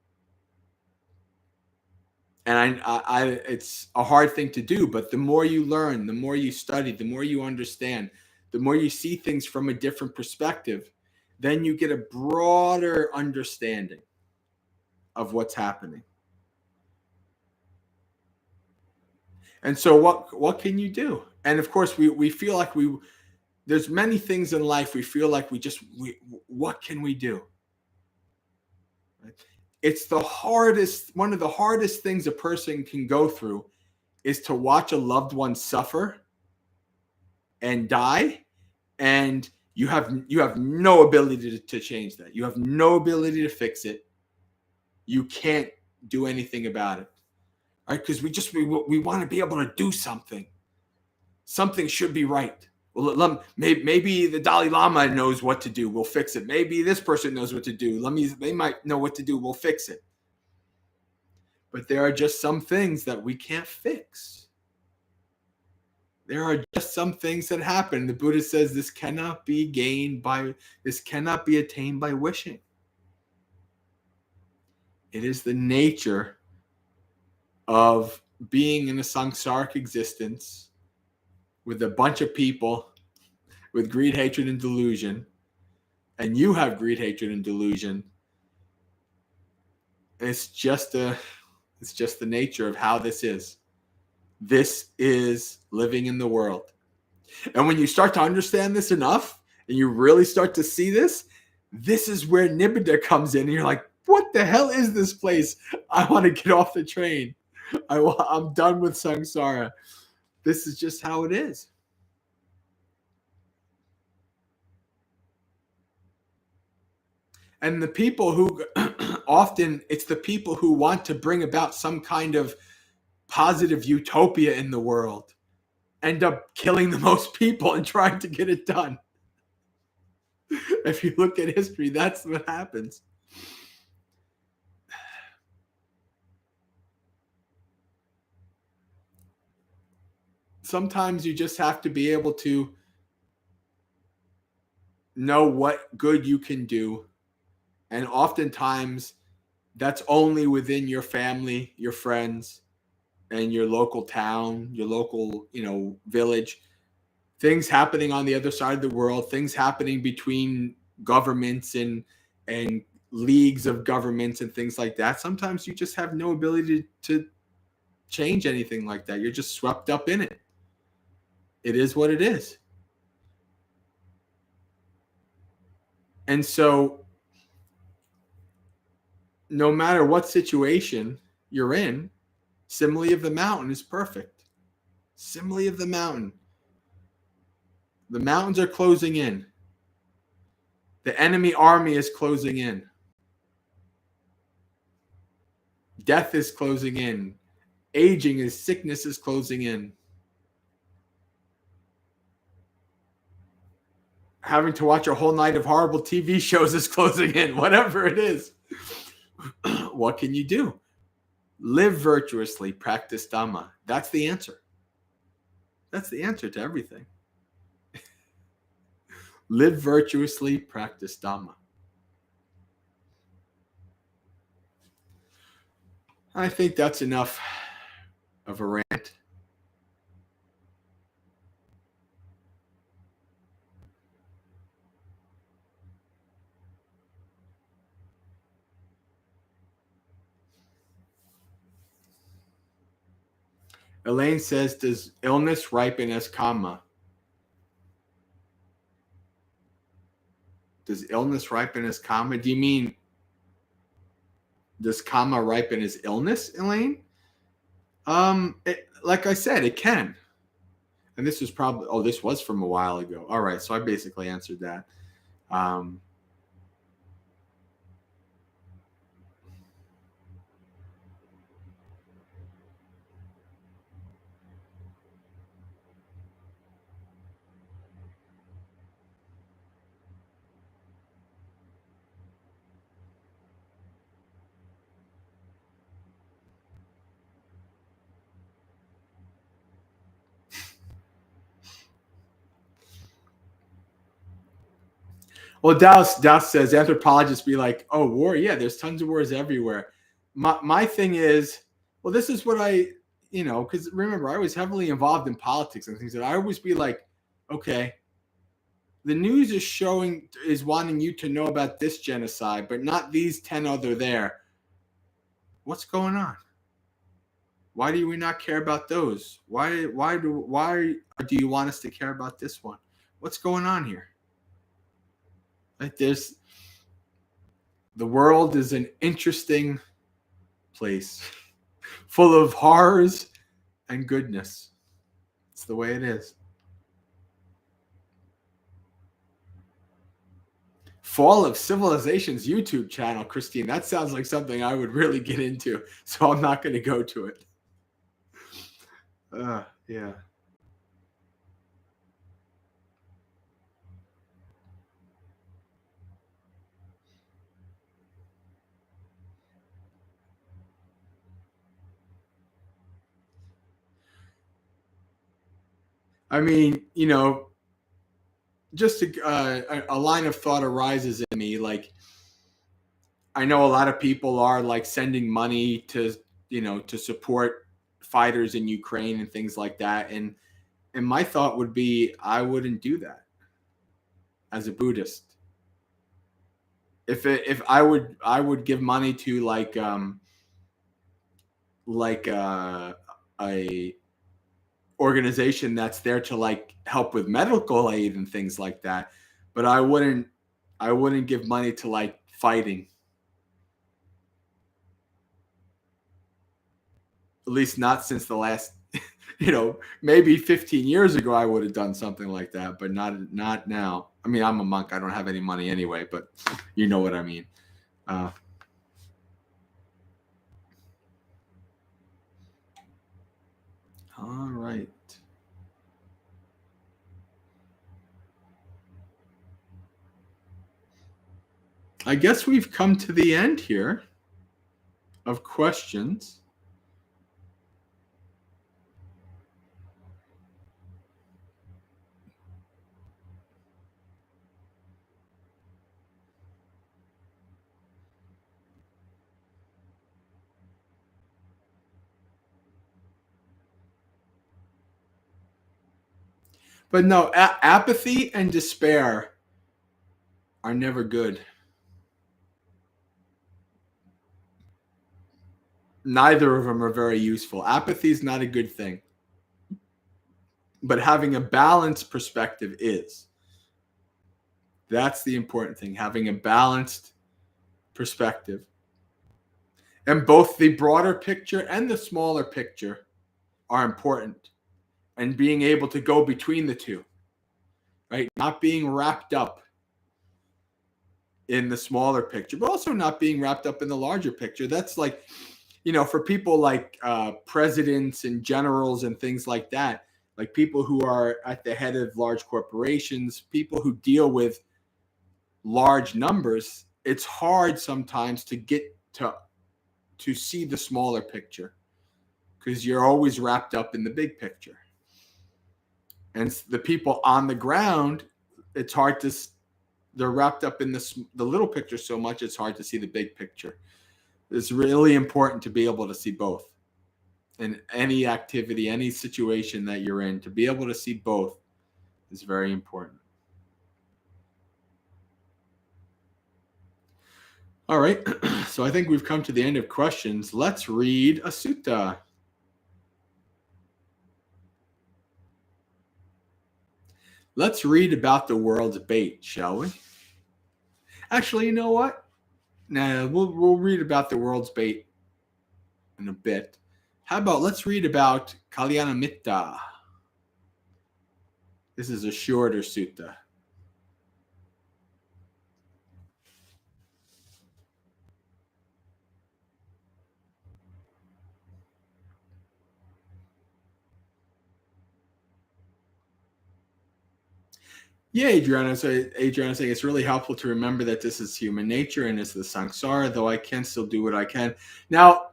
it's a hard thing to do, but the more you learn, the more you study, the more you understand, the more you see things from a different perspective, then you get a broader understanding of what's happening. And so what can you do? And of course, we feel like there's many things in life we feel like what can we do? Right? It's one of the hardest things a person can go through is to watch a loved one suffer and die, and you have no ability to change that. You have no ability to fix it. You can't do anything about it, right? Because we want to be able to do something. Something should be right. Well, maybe the Dalai Lama knows what to do. We'll fix it. Maybe this person knows what to do. They might know what to do. We'll fix it. But there are just some things that we can't fix. There are just some things that happen. The Buddha says this cannot be attained by wishing. It is the nature of being in a samsaric existence with a bunch of people with greed, hatred, and delusion, and you have greed, hatred, and delusion. It's just the nature of how this is. This is living in the world. And when you start to understand this enough, and you really start to see this is where Nibbida comes in, and you're like, what the hell is this place? I want to get off the train. I'm done with samsara. This is just how it is. And the people who often, it's the people who want to bring about some kind of positive utopia in the world, end up killing the most people and trying to get it done. If you look at history, that's what happens. Sometimes you just have to be able to know what good you can do. And oftentimes that's only within your family, your friends, and your local town, your local, village. Things happening on the other side of the world, things happening between governments and leagues of governments and things like that. Sometimes you just have no ability to change anything like that. You're just swept up in it. It is what it is. And so no matter what situation you're in, simile of the mountain is perfect. Simile of the mountain. The mountains are closing in. The enemy army is closing in. Death is closing in. Aging is, sickness is closing in. Having to watch a whole night of horrible TV shows is closing in. Whatever it is. What can you do? Live virtuously, practice Dhamma. That's the answer. That's the answer to everything. Live virtuously, practice Dhamma. I think that's enough of a rant. Elaine says, does illness ripen as karma? Does illness ripen as karma? Do you mean, does karma ripen as illness, Elaine? Like I said, it can. And this was probably, this was from a while ago. All right, so I basically answered that. Well, Douse says anthropologists be like, oh, war. Yeah, there's tons of wars everywhere. My thing is, well, this is what because remember, I was heavily involved in politics and things that I always be like, okay, the news is wanting you to know about this genocide, but not these 10 other there. What's going on? Why do we not care about those? Why do you want us to care about this one? What's going on here? Like the world is an interesting place, full of horrors and goodness. It's the way it is. Fall of Civilization's YouTube channel, Christine. That sounds like something I would really get into, so I'm not going to go to it. Yeah. I mean, just a line of thought arises in me. Like, I know a lot of people are like sending money to support fighters in Ukraine and things like that. And my thought would be, I wouldn't do that as a Buddhist. If I would give money to a organization that's there to like help with medical aid and things like that, but I wouldn't give money to like fighting. At least not since the last, maybe 15 years ago I would have done something like that, but not now. I mean, I'm a monk. I don't have any money anyway, but you know what I mean. All right. I guess we've come to the end here of questions. But no, apathy and despair are never good. Neither of them are very useful. Apathy is not a good thing. But having a balanced perspective is. That's the important thing, having a balanced perspective. And both the broader picture and the smaller picture are important. And being able to go between the two, right? Not being wrapped up in the smaller picture, but also not being wrapped up in the larger picture. That's like, for people like presidents and generals and things like that, like people who are at the head of large corporations, people who deal with large numbers, it's hard sometimes to get to see the smaller picture because you're always wrapped up in the big picture. And the people on the ground, it's hard to, they're wrapped up in the little picture so much, it's hard to see the big picture. It's really important to be able to see both in any activity, any situation that you're in. To be able to see both is very important. All right, so I think we've come to the end of questions. Let's read a sutta. Let's read about the world's bait, shall we? Actually, you know what? Nah, we'll read about the world's bait in a bit. How about let's read about Kalyanamitta. This is a shorter sutta. Yeah, Adriana. So Adriana saying it's really helpful to remember that this is human nature and it's the samsara, though I can still do what I can. Now,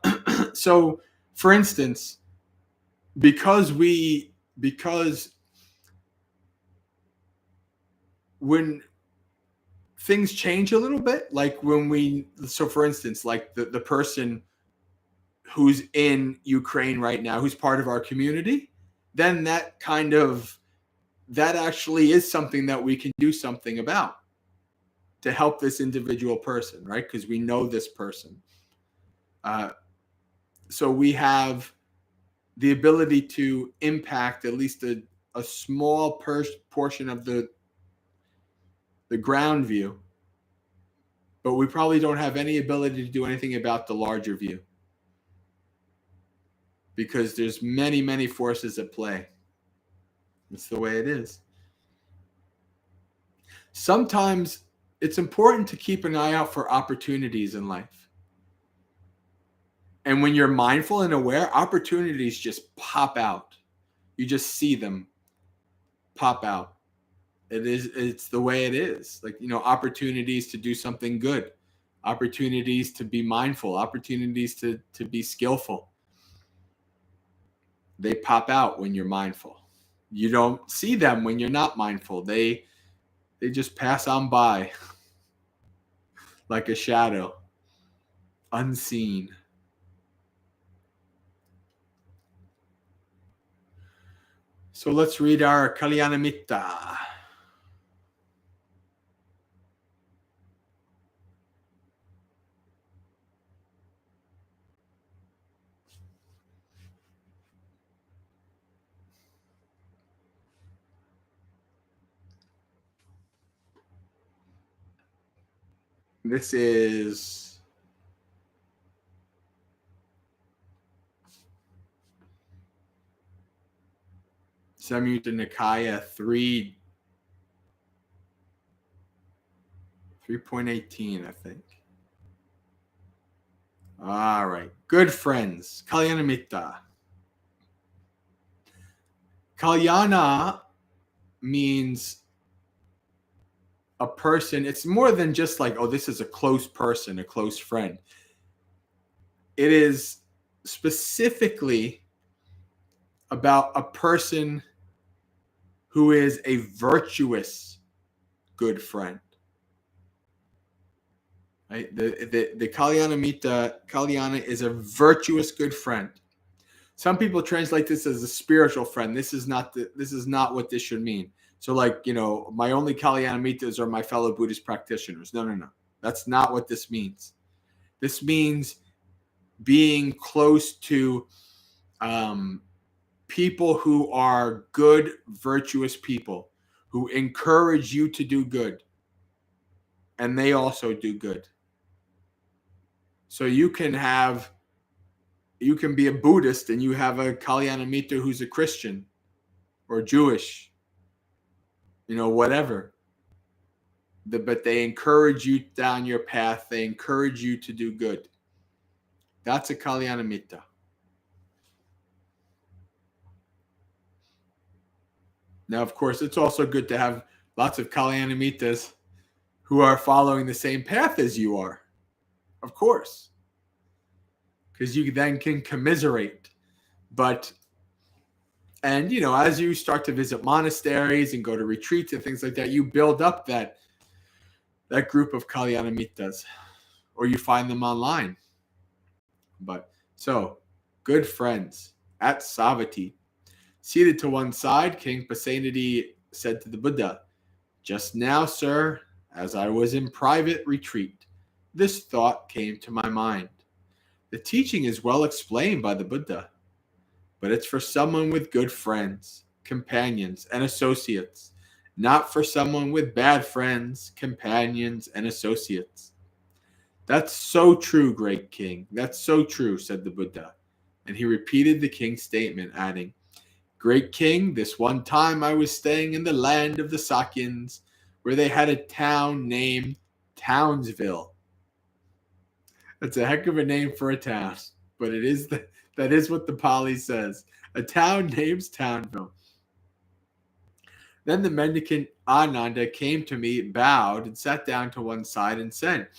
so for instance, because when things change a little bit, like so for instance, like the person who's in Ukraine right now, who's part of our community, then that actually is something that we can do something about to help this individual person, right? Because we know this person. So we have the ability to impact at least a small portion of the ground view, but we probably don't have any ability to do anything about the larger view because there's many, many forces at play. It's the way it is. Sometimes it's important to keep an eye out for opportunities in life. And when you're mindful and aware, opportunities just pop out. You just see them pop out. It's the way it is. Like, opportunities to do something good, opportunities to be mindful, opportunities to be skillful. They pop out when you're mindful. You don't see them when you're not mindful. They just pass on by like a shadow, unseen. So let's read our Kalyanamitta. This is Samyutta Nikaya 3.18, I think. All right. Good friends. Kalyanamitta. Kalyana means a person. It's more than just like, oh, this is a close person, a close friend. It is specifically about a person who is a virtuous good friend. Right? The Kalyana is a virtuous good friend. Some people translate this as a spiritual friend. This is not what this should mean. So like, my only Kalyanamitas are my fellow Buddhist practitioners. No. That's not what this means. This means being close to people who are good, virtuous people who encourage you to do good. And they also do good. So you can be a Buddhist and you have a Kalyanamitta who's a Christian or Jewish, whatever. But they encourage you down your path. They encourage you to do good. That's a Kalyanamitta. Now, of course, it's also good to have lots of Kalyanamittas who are following the same path as you are. Of course. Because you then can commiserate. And as you start to visit monasteries and go to retreats and things like that, you build up that group of Kalyanamittas, or you find them online. So, good friends at Savatthi. Seated to one side, King Pasenadi said to the Buddha, "Just now, sir, as I was in private retreat, this thought came to my mind. The teaching is well explained by the Buddha, but it's for someone with good friends, companions, and associates, not for someone with bad friends, companions, and associates." "That's so true, great king. That's so true," said the Buddha. And he repeated the king's statement, adding, "Great king, this one time I was staying in the land of the Sakyans, where they had a town named Townsville." That's a heck of a name for a town, but that is what the Pali says. A town named Townsville. Then the mendicant Ananda came to me, bowed, and sat down to one side and said,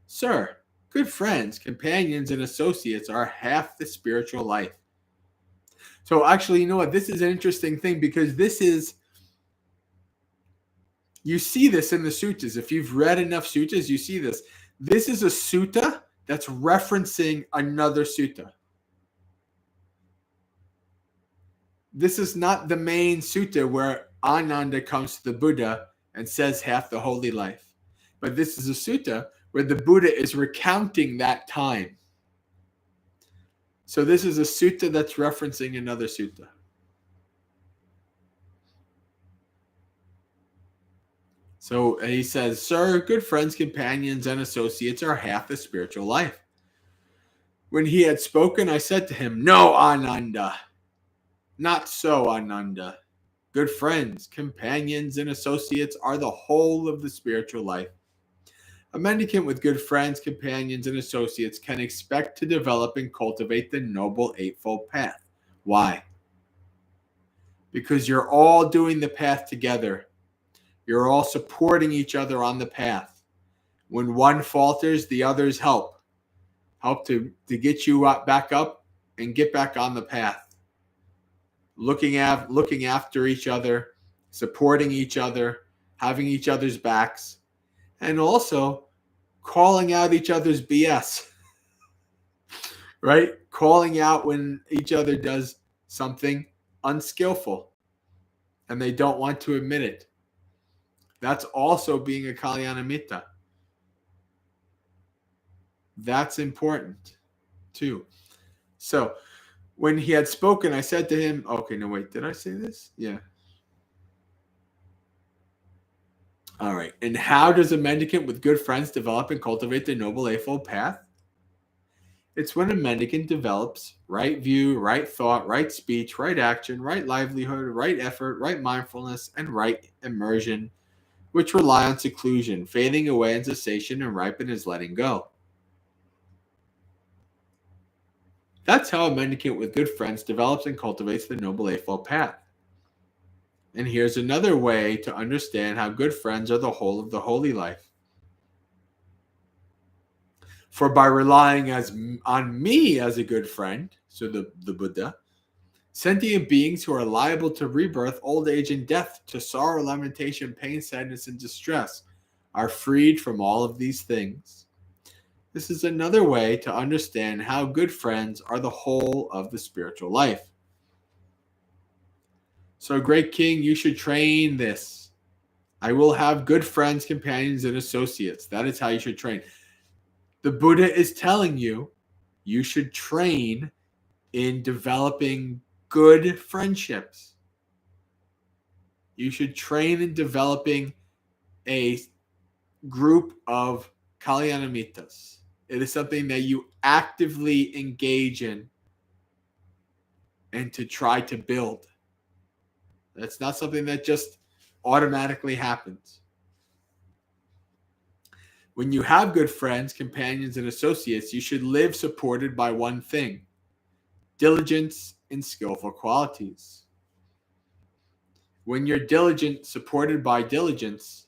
"Sir, good friends, companions, and associates are half the spiritual life." So actually, you know what? This is an interesting thing because you see this in the suttas. If you've read enough suttas, you see this. This is a sutta that's referencing another sutta. This is not the main sutta where Ananda comes to the Buddha and says half the holy life. But this is a sutta where the Buddha is recounting that time. So this is a sutta that's referencing another sutta. So he says, "Sir, good friends, companions, and associates are half the spiritual life." When he had spoken, I said to him, "No, Ananda. Not so, Ananda. Good friends, companions, and associates are the whole of the spiritual life. A mendicant with good friends, companions, and associates can expect to develop and cultivate the Noble Eightfold Path. Why? Because you're all doing the path together. You're all supporting each other on the path. When one falters, the others help to get you back up and get back on the path. Looking after each other, supporting each other, having each other's backs, and also calling out each other's BS, right? Calling out when each other does something unskillful and they don't want to admit it. That's also being a Kalyanamitta. That's important too. So when he had spoken, I said to him, okay, no, wait, did I say this? Yeah. All right. And how does a mendicant with good friends develop and cultivate the Noble Eightfold Path? It's when a mendicant develops right view, right thought, right speech, right action, right livelihood, right effort, right mindfulness, and right immersion, which rely on seclusion, fading away in cessation, and ripen as letting go. That's how a mendicant with good friends develops and cultivates the Noble Eightfold Path. And here's another way to understand how good friends are the whole of the holy life. For by relying on me as a good friend, so the Buddha, sentient beings who are liable to rebirth, old age, and death, to sorrow, lamentation, pain, sadness, and distress, are freed from all of these things. This is another way to understand how good friends are the whole of the spiritual life. So, great king, you should train this. I will have good friends, companions, and associates. That is how you should train. The Buddha is telling you should train in developing good friendships. You should train in developing a group of Kalyanamittas. It is something that you actively engage in and to try to build. That's not something that just automatically happens. When you have good friends, companions, and associates, you should live supported by one thing: diligence and skillful qualities. When you're diligent, supported by diligence,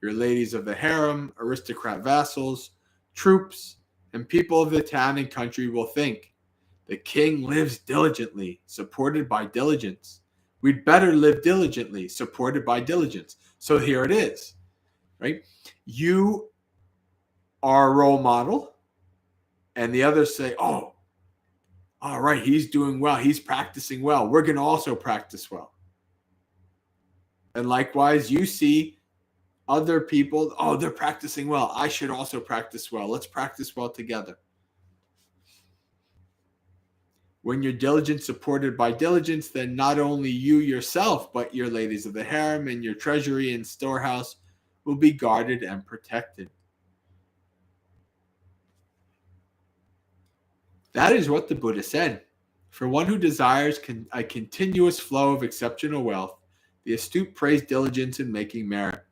your ladies of the harem, aristocrat vassals, troops, and people of the town and country will think, the king lives diligently, supported by diligence. We'd better live diligently, supported by diligence. So here it is, right? You are a role model, and the others say, oh, all right, he's doing well. He's practicing well. We're going to also practice well. And likewise, you see other people, oh, they're practicing well. I should also practice well. Let's practice well together. When you're diligent, supported by diligence, then not only you yourself, but your ladies of the harem and your treasury and storehouse will be guarded and protected. That is what the Buddha said. For one who desires a continuous flow of exceptional wealth, the astute praise diligence in making merit.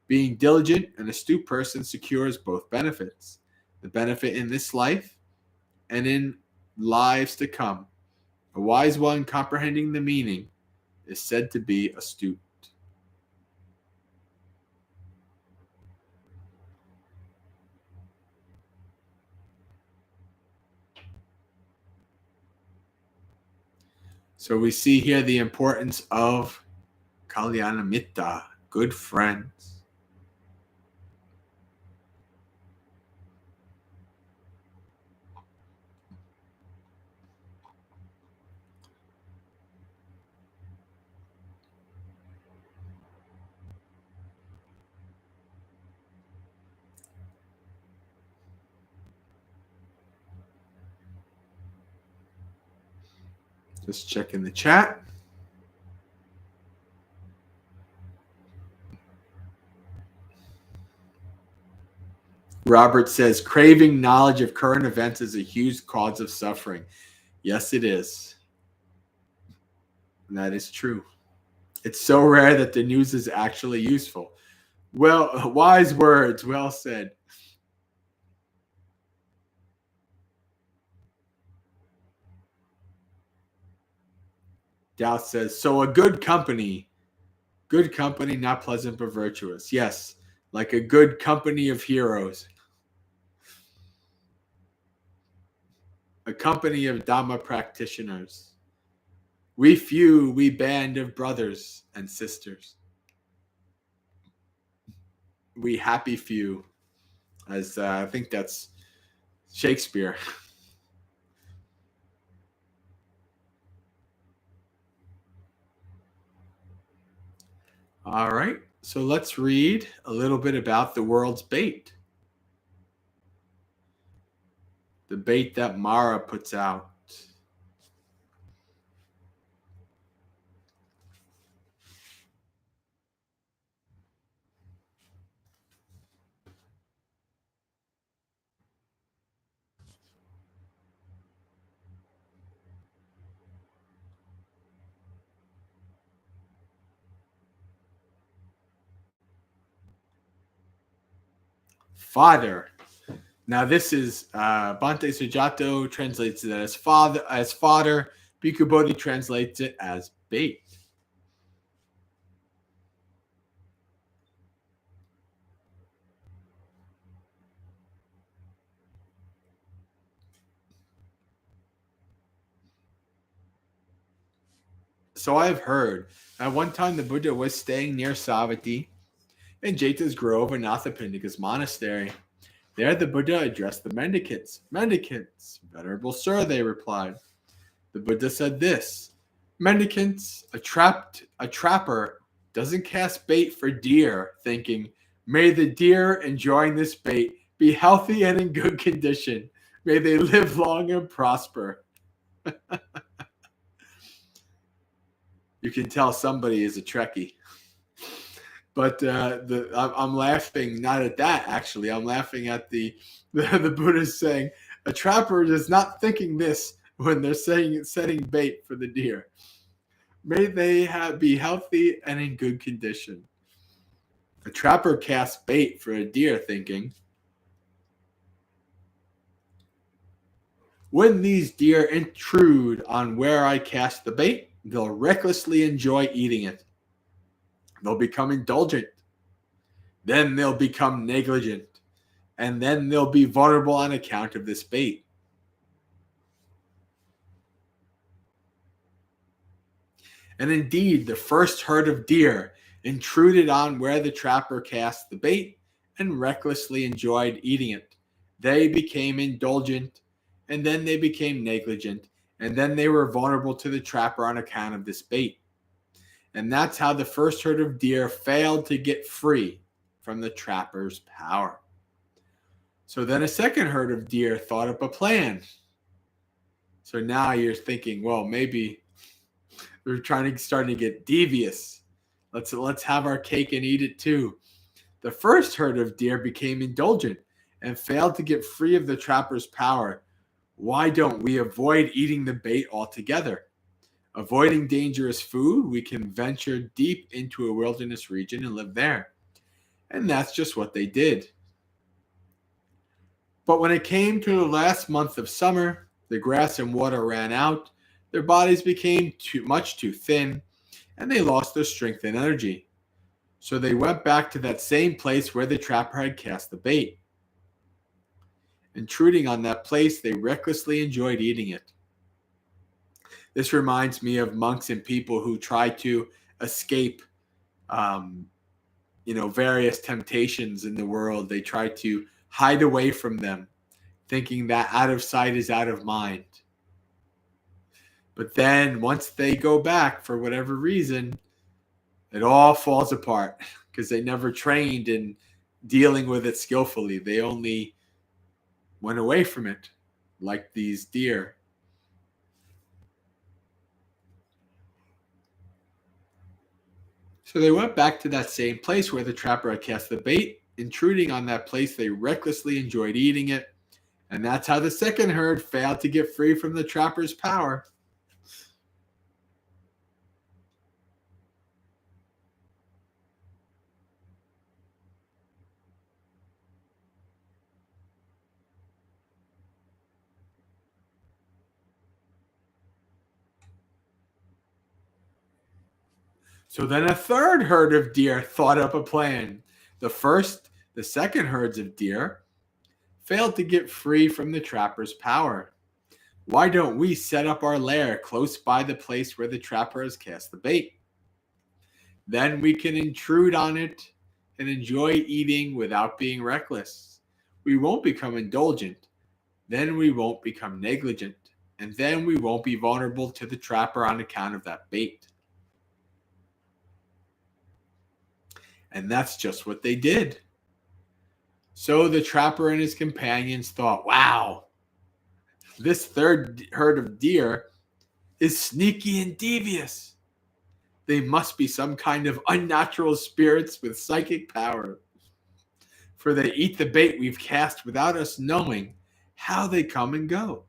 Being diligent, an astute person secures both benefits: the benefit in this life and in lives to come. A wise one, comprehending the meaning, is said to be astute. So we see here the importance of Kalyanamitta, good friends. Just checking the chat. Robert says, craving knowledge of current events is a huge cause of suffering. Yes, it is. And that is true. It's so rare that the news is actually useful. Well, wise words, well said. Doubt says, so a good company, not pleasant but virtuous. Yes, like a good company of heroes. A company of Dhamma practitioners. We few, we band of brothers and sisters. We happy few, as I think that's Shakespeare. All right, so let's read a little bit about the world's bait. The bait that Mara puts out. Father. Now this is Bhante Sujato translates it as father. Bhikkhu Bodhi translates it as bait. So I've heard at one time the Buddha was staying near Savatthi in Jeta's Grove in Nathapindika's monastery. There the Buddha addressed the mendicants. Mendicants, venerable sir, they replied. The Buddha said this: mendicants, a trapper doesn't cast bait for deer, thinking, may the deer enjoying this bait be healthy and in good condition. May they live long and prosper. You can tell somebody is a Trekkie. But I'm laughing not at that, actually. I'm laughing at the Buddhist saying, a trapper is not thinking this when they're setting bait for the deer. May they be healthy and in good condition. A trapper casts bait for a deer thinking, when these deer intrude on where I cast the bait, they'll recklessly enjoy eating it. They'll become indulgent. Then they'll become negligent. And then they'll be vulnerable on account of this bait. And indeed, the first herd of deer intruded on where the trapper cast the bait and recklessly enjoyed eating it. They became indulgent, and then they became negligent, and then they were vulnerable to the trapper on account of this bait. And that's how the first herd of deer failed to get free from the trapper's power. So then a second herd of deer thought up a plan. So now you're thinking, well, maybe we're starting to get devious. Let's have our cake and eat it too. The first herd of deer became indulgent and failed to get free of the trapper's power. Why don't we avoid eating the bait altogether? Avoiding dangerous food, we can venture deep into a wilderness region and live there. And that's just what they did. But when it came to the last month of summer, the grass and water ran out, their bodies became much too thin, and they lost their strength and energy. So they went back to that same place where the trapper had cast the bait. Intruding on that place, they recklessly enjoyed eating it. This reminds me of monks and people who try to escape, various temptations in the world. They try to hide away from them, thinking that out of sight is out of mind. But then once they go back for whatever reason, it all falls apart because they never trained in dealing with it skillfully. They only went away from it like these deer. So they went back to that same place where the trapper had cast the bait. Intruding on that place, they recklessly enjoyed eating it. And that's how the second herd failed to get free from the trapper's power. So then a third herd of deer thought up a plan. The second herds of deer failed to get free from the trapper's power. Why don't we set up our lair close by the place where the trapper has cast the bait? Then we can intrude on it and enjoy eating without being reckless. We won't become indulgent. Then we won't become negligent. And then we won't be vulnerable to the trapper on account of that bait. And that's just what they did. So the trapper and his companions thought, wow, this third herd of deer is sneaky and devious. They must be some kind of unnatural spirits with psychic power. For they eat the bait we've cast without us knowing how they come and go.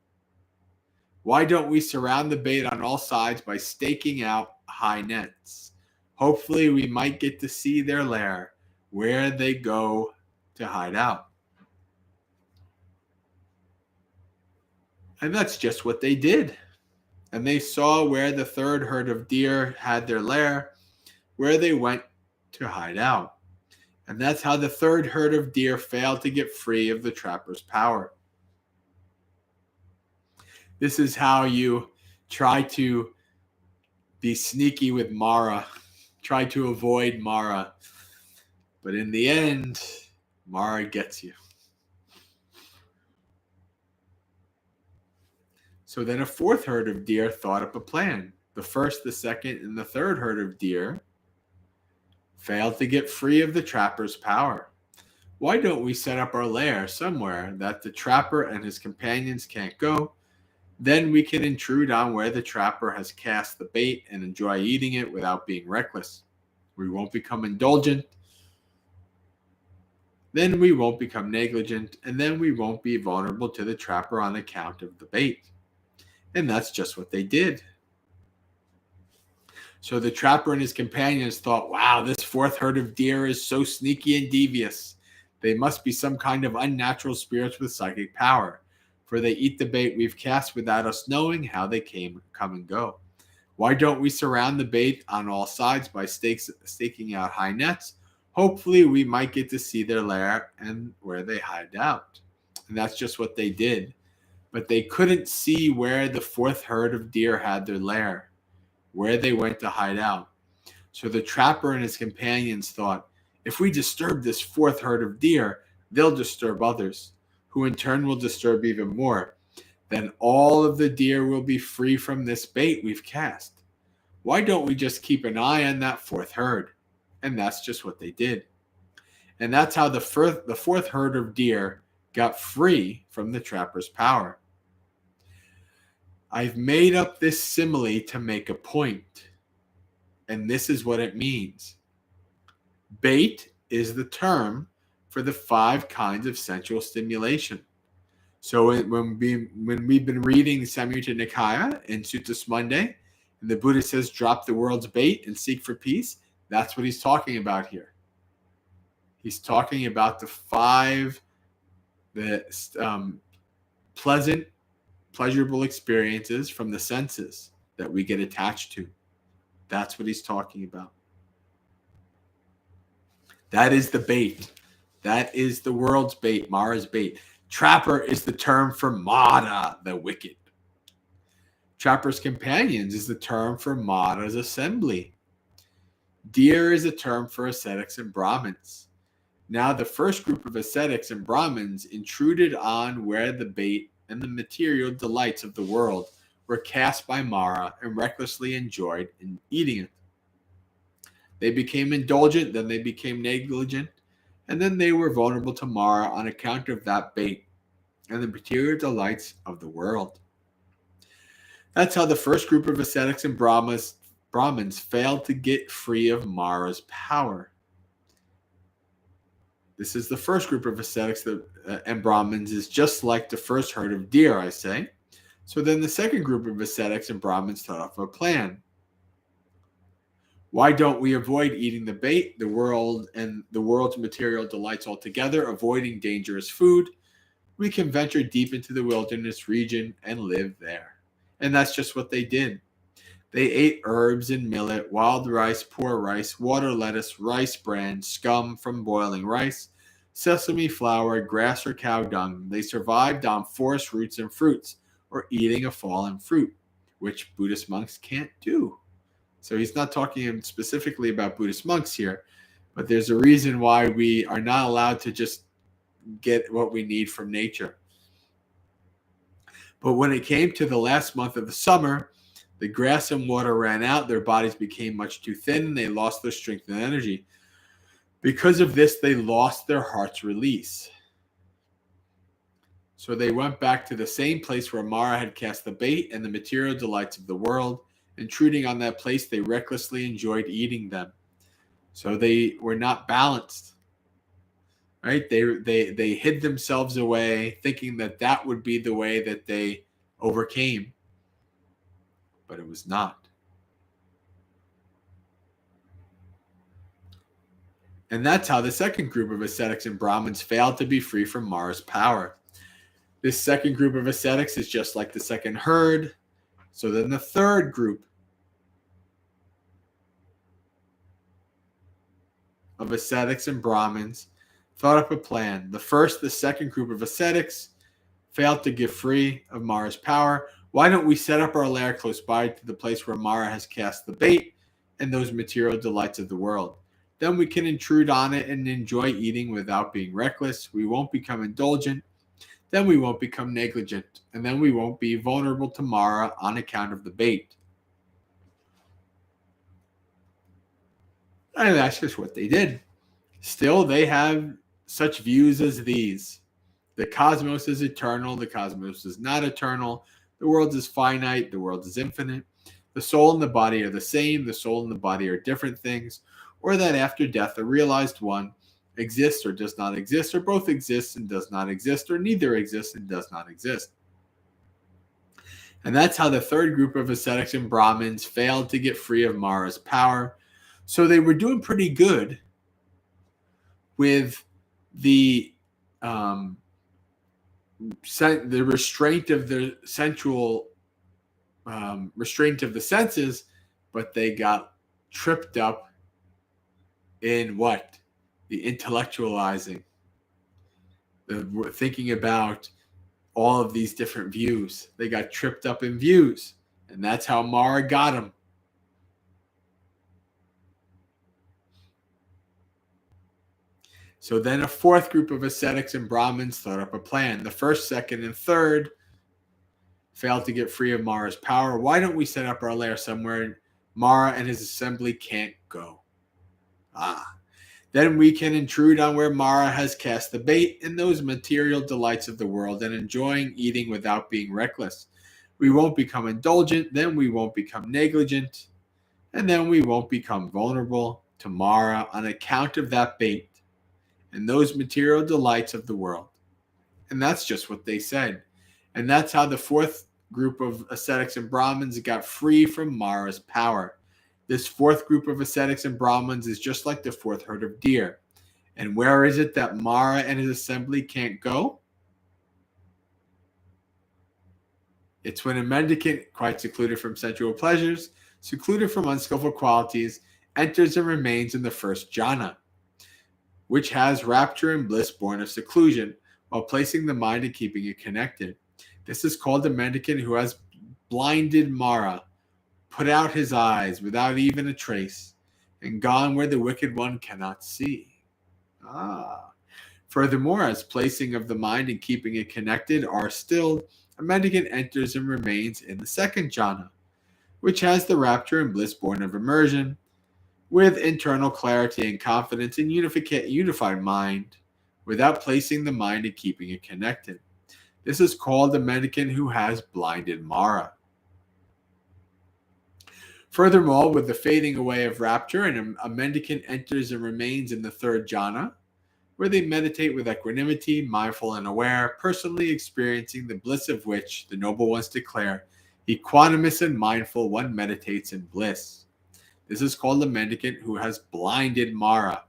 Why don't we surround the bait on all sides by staking out high nets? Hopefully we might get to see their lair, where they go to hide out. And that's just what they did. And they saw where the third herd of deer had their lair, where they went to hide out. And that's how the third herd of deer failed to get free of the trapper's power. This is how you try to be sneaky with Mara, try to avoid Mara. But in the end, Mara gets you. So then a fourth herd of deer thought up a plan. The first, the second, and the third herd of deer failed to get free of the trapper's power. Why don't we set up our lair somewhere that the trapper and his companions can't go? Then we can intrude on where the trapper has cast the bait and enjoy eating it without being reckless. We won't become indulgent, Then we won't become negligent, and then we won't be vulnerable to the trapper on account of the bait. And that's just what they did. So the trapper and his companions thought, wow, this fourth herd of deer is so sneaky and devious. They must be some kind of unnatural spirits with psychic power, for they eat the bait we've cast without us knowing how they come and go. Why don't we surround the bait on all sides by staking out high nets? Hopefully we might get to see their lair and where they hide out. And that's just what they did. But they couldn't see where the fourth herd of deer had their lair, where they went to hide out. So the trapper and his companions thought, if we disturb this fourth herd of deer, they'll disturb others, who in turn will disturb even more. Then all of the deer will be free from this bait we've cast. Why don't we just keep an eye on that fourth herd? And that's just what they did. And that's how the fourth herd of deer got free from the trapper's power. I've made up this simile to make a point, and this is what it means. Bait is the term for the 5 kinds of sensual stimulation. So when we've been reading Samyutta Nikaya in Sutta Monday, and the Buddha says, drop the world's bait and seek for peace, that's what he's talking about here. He's talking about the 5 pleasurable experiences from the senses that we get attached to. That's what he's talking about. That is the bait. That is the world's bait, Mara's bait. Trapper is the term for Mara, the wicked. Trapper's companions is the term for Mara's assembly. Deer is a term for ascetics and Brahmins. Now the first group of ascetics and Brahmins intruded on where the bait and the material delights of the world were cast by Mara and recklessly enjoyed in eating it. They became indulgent, then they became negligent, and then they were vulnerable to Mara on account of that bait and the material delights of the world. That's how the first group of ascetics and Brahmins failed to get free of Mara's power. This is the first group of ascetics and Brahmins is just like the first herd of deer, I say. So then the second group of ascetics and Brahmins thought of a plan. Why don't we avoid eating the bait, the world, and the world's material delights altogether, avoiding dangerous food? We can venture deep into the wilderness region and live there. And that's just what they did. They ate herbs and millet, wild rice, poor rice, water lettuce, rice bran, scum from boiling rice, sesame flour, grass or cow dung. They survived on forest roots and fruits, or eating a fallen fruit, which Buddhist monks can't do. So he's not talking specifically about Buddhist monks here, but there's a reason why we are not allowed to just get what we need from nature. But when it came to the last month of the summer, the grass and water ran out, their bodies became much too thin, and they lost their strength and energy. Because of this, they lost their heart's release. So they went back to the same place where Mara had cast the bait and the material delights of the world. Intruding on that place, they recklessly enjoyed eating them. So they were not balanced. Right? They hid themselves away, thinking that that would be the way that they overcame. But it was not. And that's how the second group of ascetics and Brahmins failed to be free from Mara's power. This second group of ascetics is just like the second herd. So then the third group of ascetics and Brahmins thought up a plan. The second group of ascetics failed to get free of Mara's power. Why don't we set up our lair close by to the place where Mara has cast the bait and those material delights of the world? Then we can intrude on it and enjoy eating without being reckless. We won't become indulgent. Then we won't become negligent. And then we won't be vulnerable to Mara on account of the bait. And that's just what they did. Still, they have such views as these. The cosmos is eternal. The cosmos is not eternal. The world is finite. The world is infinite. The soul and the body are the same. The soul and the body are different things. Or that after death, a realized one exists or does not exist, or both exists and does not exist, or neither exists and does not exist. And that's how the third group of ascetics and Brahmins failed to get free of Mara's power. So they were doing pretty good with the restraint of the sensual restraint of the senses, but they got tripped up in what? The intellectualizing, the thinking about all of these different views. They got tripped up in views, and that's how Mara got them. So then a fourth group of ascetics and Brahmins thought up a plan. The first, second, and third failed to get free of Mara's power. Why don't we set up our lair somewhere Mara and his assembly can't go? Then we can intrude on where Mara has cast the bait in those material delights of the world and enjoying eating without being reckless. We won't become indulgent, then we won't become negligent, and then we won't become vulnerable to Mara on account of that bait and those material delights of the world. And that's just what they said. And that's how the fourth group of ascetics and Brahmins got free from Mara's power. This fourth group of ascetics and Brahmins is just like the fourth herd of deer. And where is it that Mara and his assembly can't go? It's when a mendicant, quite secluded from sensual pleasures, secluded from unskillful qualities, enters and remains in the first jhana, which has rapture and bliss born of seclusion, while placing the mind and keeping it connected. This is called the mendicant who has blinded Mara, put out his eyes without even a trace, and gone where the wicked one cannot see. Furthermore, as placing of the mind and keeping it connected are stilled, a mendicant enters and remains in the second jhana, which has the rapture and bliss born of immersion, with internal clarity and confidence in unified mind, without placing the mind and keeping it connected. This is called the mendicant who has blinded Mara. Furthermore, with the fading away of rapture, a mendicant enters and remains in the third jhana, where they meditate with equanimity, mindful and aware, personally experiencing the bliss of which the noble ones declare, equanimous and mindful, one meditates in bliss. This is called the mendicant who has blinded Mara.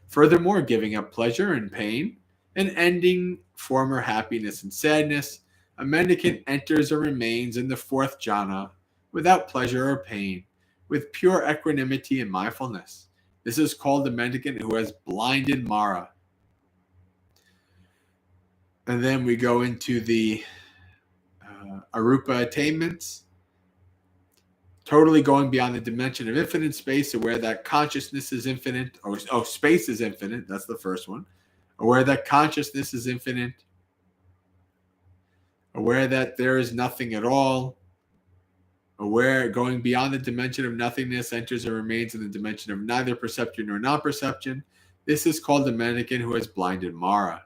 Furthermore, giving up pleasure and pain, and ending former happiness and sadness, a mendicant enters or remains in the fourth jhana without pleasure or pain, with pure equanimity and mindfulness. This is called the mendicant who has blinded Mara. And then we go into the arupa attainments, totally going beyond the dimension of infinite space, aware that consciousness is infinite. Space is infinite. That's the first one. Aware that consciousness is infinite. Aware that there is nothing at all. Aware, going beyond the dimension of nothingness, enters and remains in the dimension of neither perception nor non-perception. This is called the mendicant who has blinded Mara.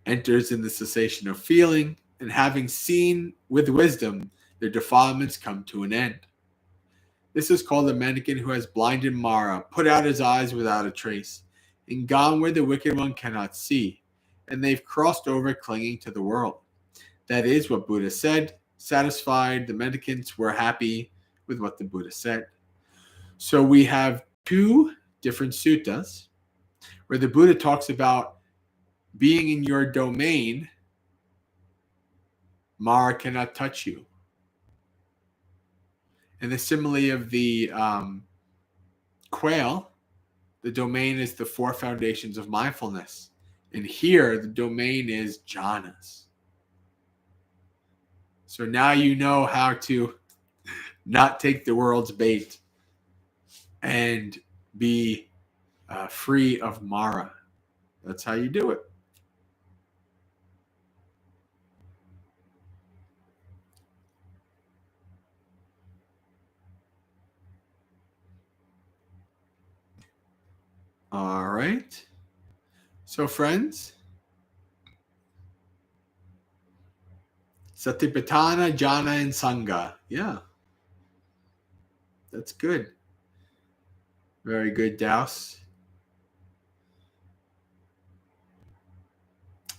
Enters in the cessation of feeling, and having seen with wisdom, their defilements come to an end. This is called the mendicant who has blinded Mara, put out his eyes without a trace, and gone where the wicked one cannot see, and they've crossed over clinging to the world. That is what Buddha said. Satisfied, the mendicants were happy with what the Buddha said. So we have two different suttas where the Buddha talks about being in your domain, Mara cannot touch you. And the simile of the quail, the domain is the four foundations of mindfulness. And here, the domain is jhanas. So now you know how to not take the world's bait and be free of Mara. That's how you do it. All right. So, friends, Satipatthana, Jhana, and Sangha. Yeah. That's good. Very good, Douse.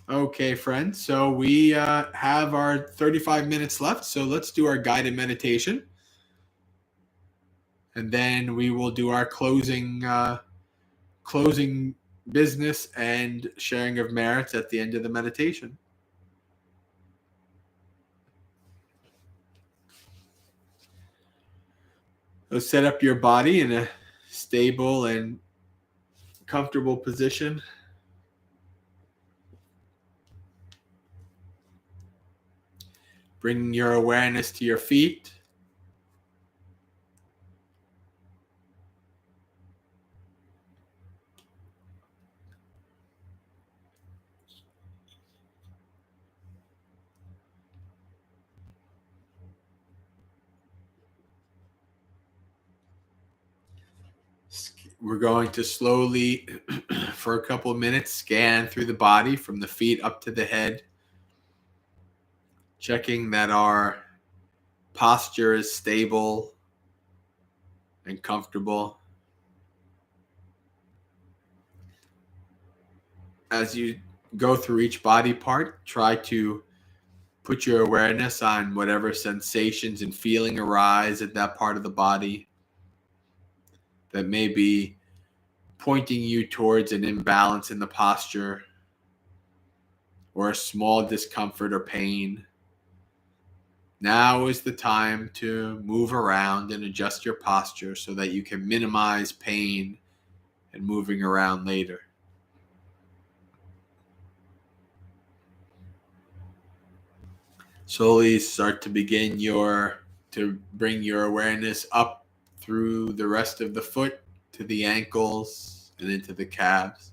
Okay, friends. So we have our 35 minutes left. So let's do our guided meditation. And then we will do our closing business and sharing of merits at the end of the meditation. So set up your body in a stable and comfortable position. Bring your awareness to your feet. We're going to slowly, for a couple of minutes, scan through the body from the feet up to the head, checking that our posture is stable and comfortable. As you go through each body part, try to put your awareness on whatever sensations and feeling arise at that part of the body that may be pointing you towards an imbalance in the posture or a small discomfort or pain. Now is the time to move around and adjust your posture so that you can minimize pain and moving around later. Slowly start to bring your awareness up through the rest of the foot to the ankles and into the calves.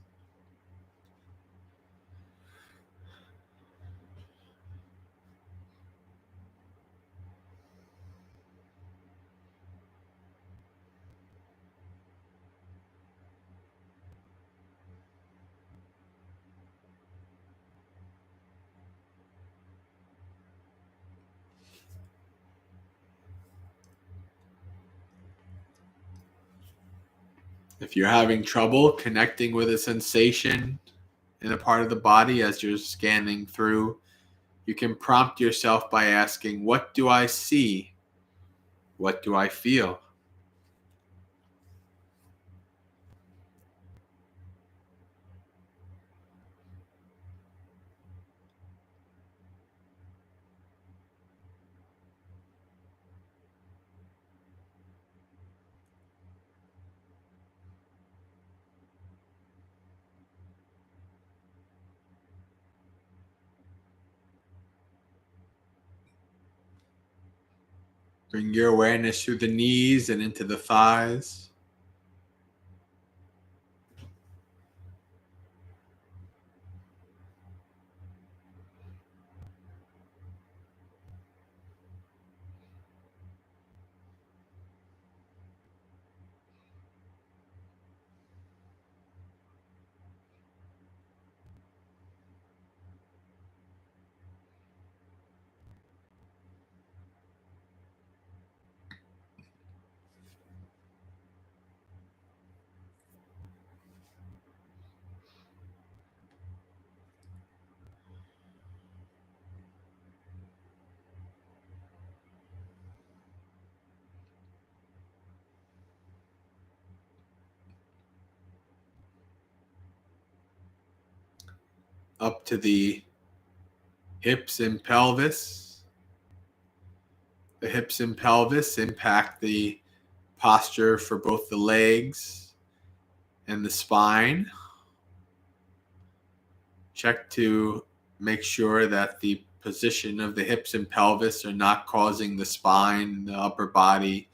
If you're having trouble connecting with a sensation in a part of the body as you're scanning through, you can prompt yourself by asking, what do I see? What do I feel? Bring your awareness through the knees and into the thighs. Up to the hips and pelvis. The hips and pelvis impact the posture for both the legs and the spine. Check to make sure that the position of the hips and pelvis are not causing the spine, the upper body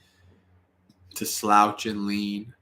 to slouch and lean.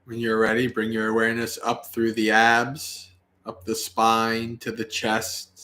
When you're ready, bring your awareness up through the abs, up the spine to the chest.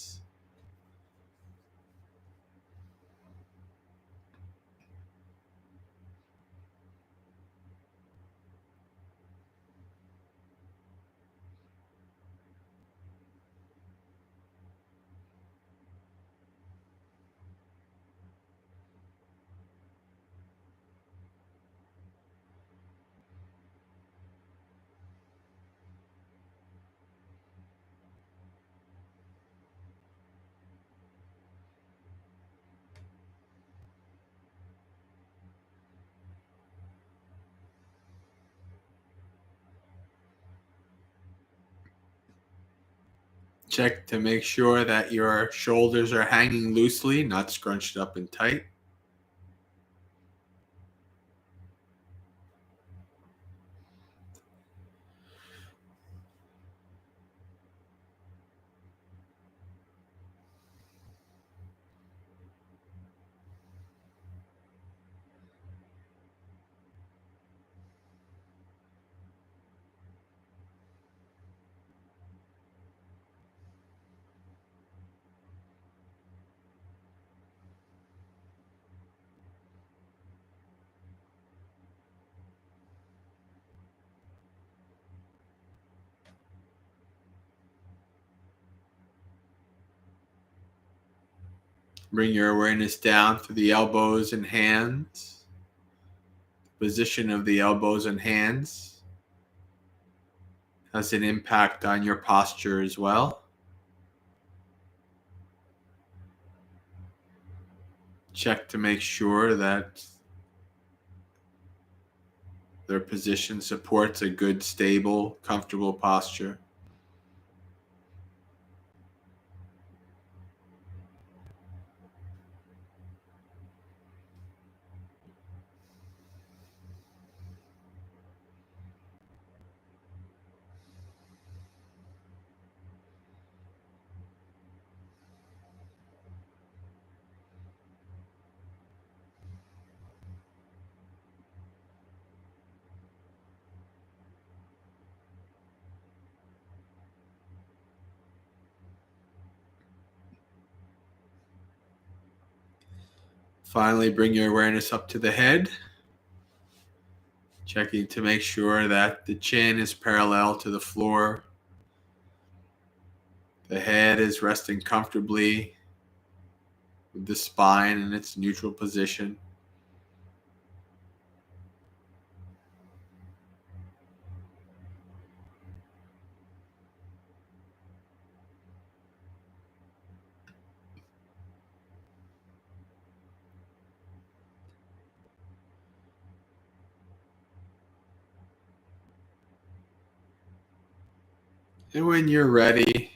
Check to make sure that your shoulders are hanging loosely, not scrunched up and tight. Bring your awareness down through the elbows and hands. The position of the elbows and hands has an impact on your posture as well. Check to make sure that their position supports a good, stable, comfortable posture. Finally, bring your awareness up to the head. Checking to make sure that the chin is parallel to the floor. The head is resting comfortably with the spine in its neutral position. And when you're ready,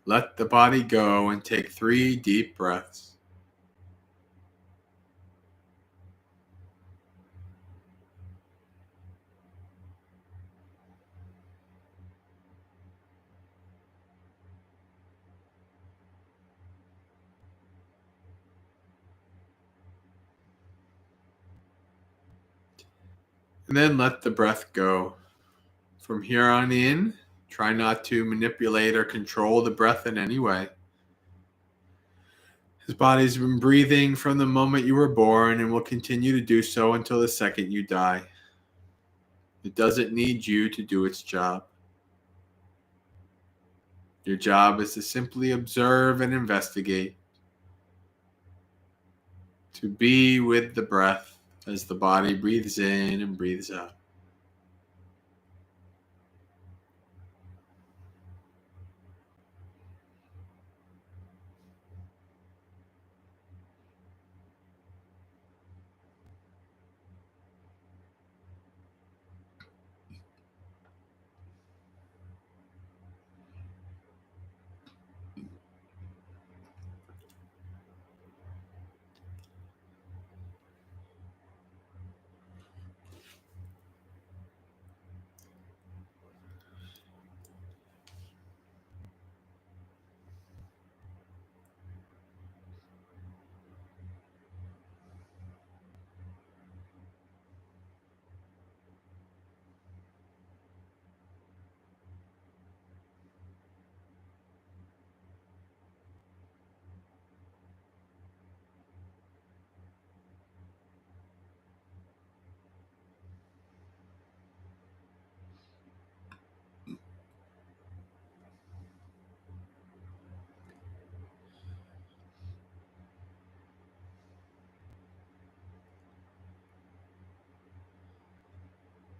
let the body go and take 3 deep breaths. And then let the breath go. From here on in, try not to manipulate or control the breath in any way. His body's been breathing from the moment you were born and will continue to do so until the second you die. It doesn't need you to do its job. Your job is to simply observe and investigate, to be with the breath as the body breathes in and breathes out.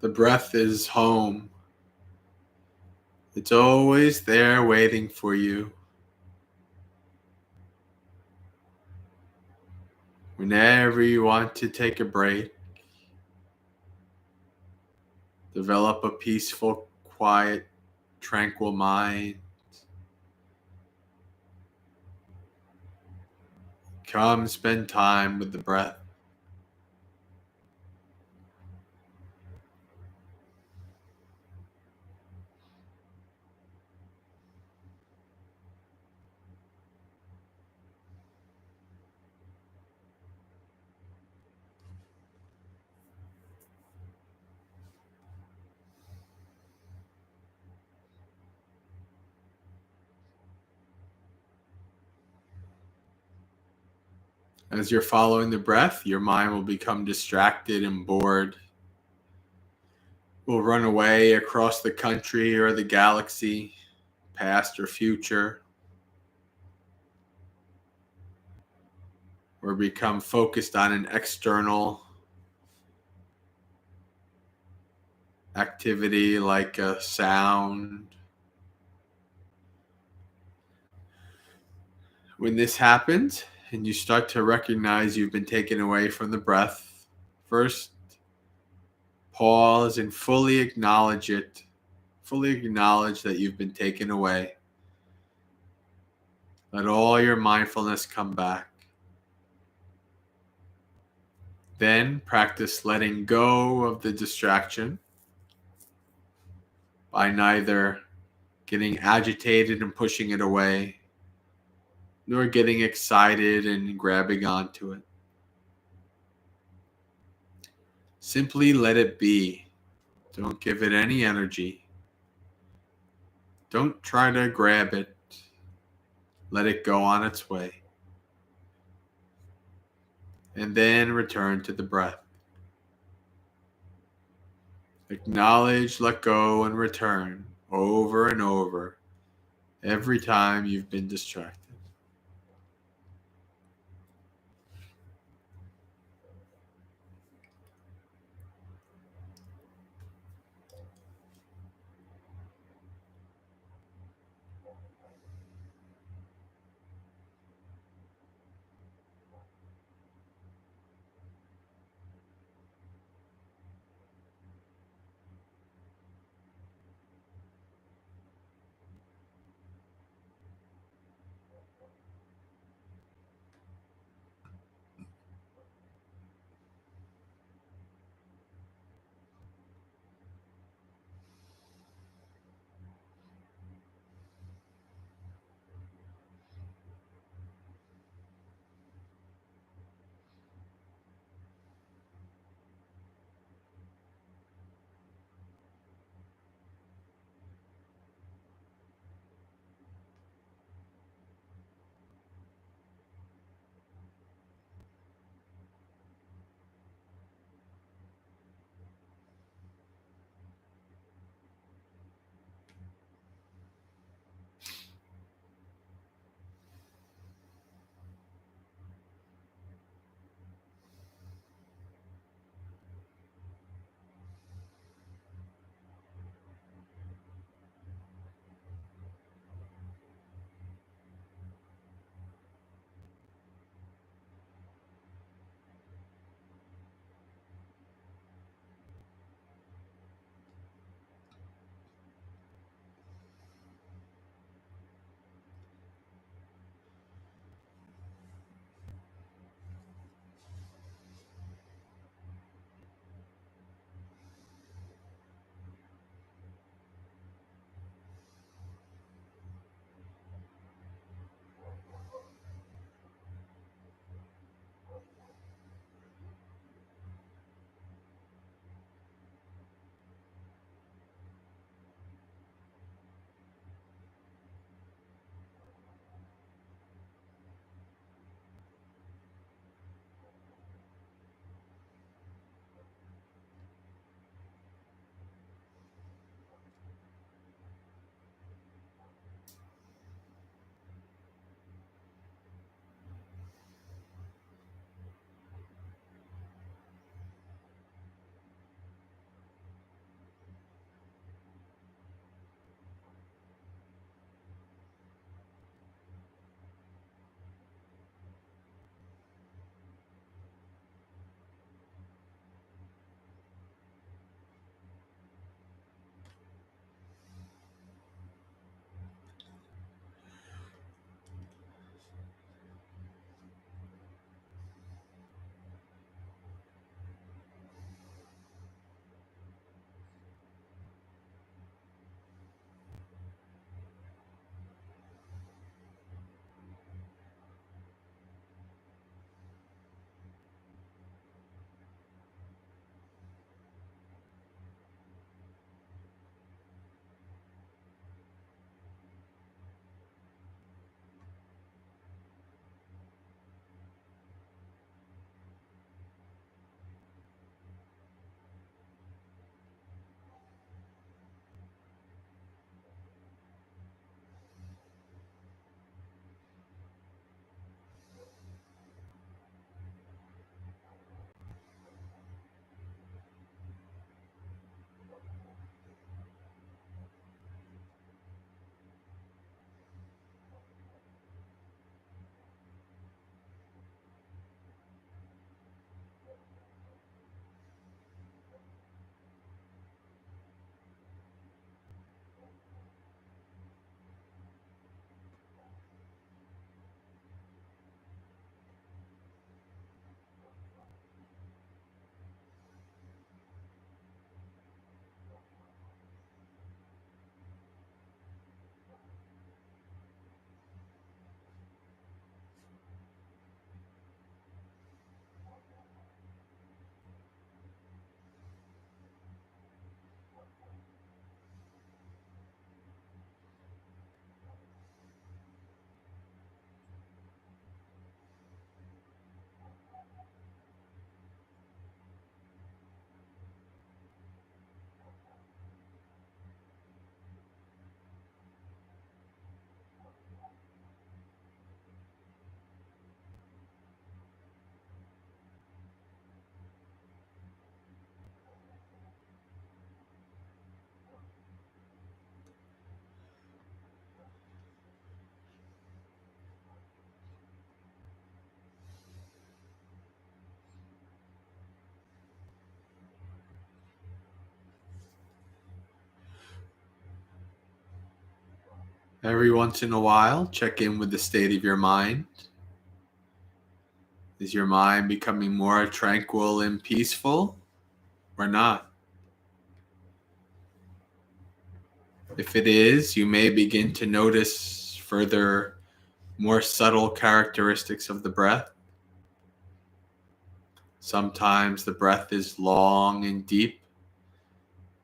The breath is home. It's always there waiting for you. Whenever you want to take a break, develop a peaceful, quiet, tranquil mind. Come spend time with the breath. As you're following the breath, your mind will become distracted and bored. Will run away across the country or the galaxy, past or future, or become focused on an external activity like a sound. When this happens and you start to recognize you've been taken away from the breath, first pause and fully acknowledge it. Fully acknowledge that you've been taken away. Let all your mindfulness come back. Then practice letting go of the distraction by neither getting agitated and pushing it away, nor getting excited and grabbing onto it. Simply let it be. Don't give it any energy. Don't try to grab it. Let it go on its way. And then return to the breath. Acknowledge, let go, and return over and over every time you've been distracted. Every once in a while, check in with the state of your mind. Is your mind becoming more tranquil and peaceful or not? If it is, you may begin to notice further, more subtle characteristics of the breath. Sometimes the breath is long and deep,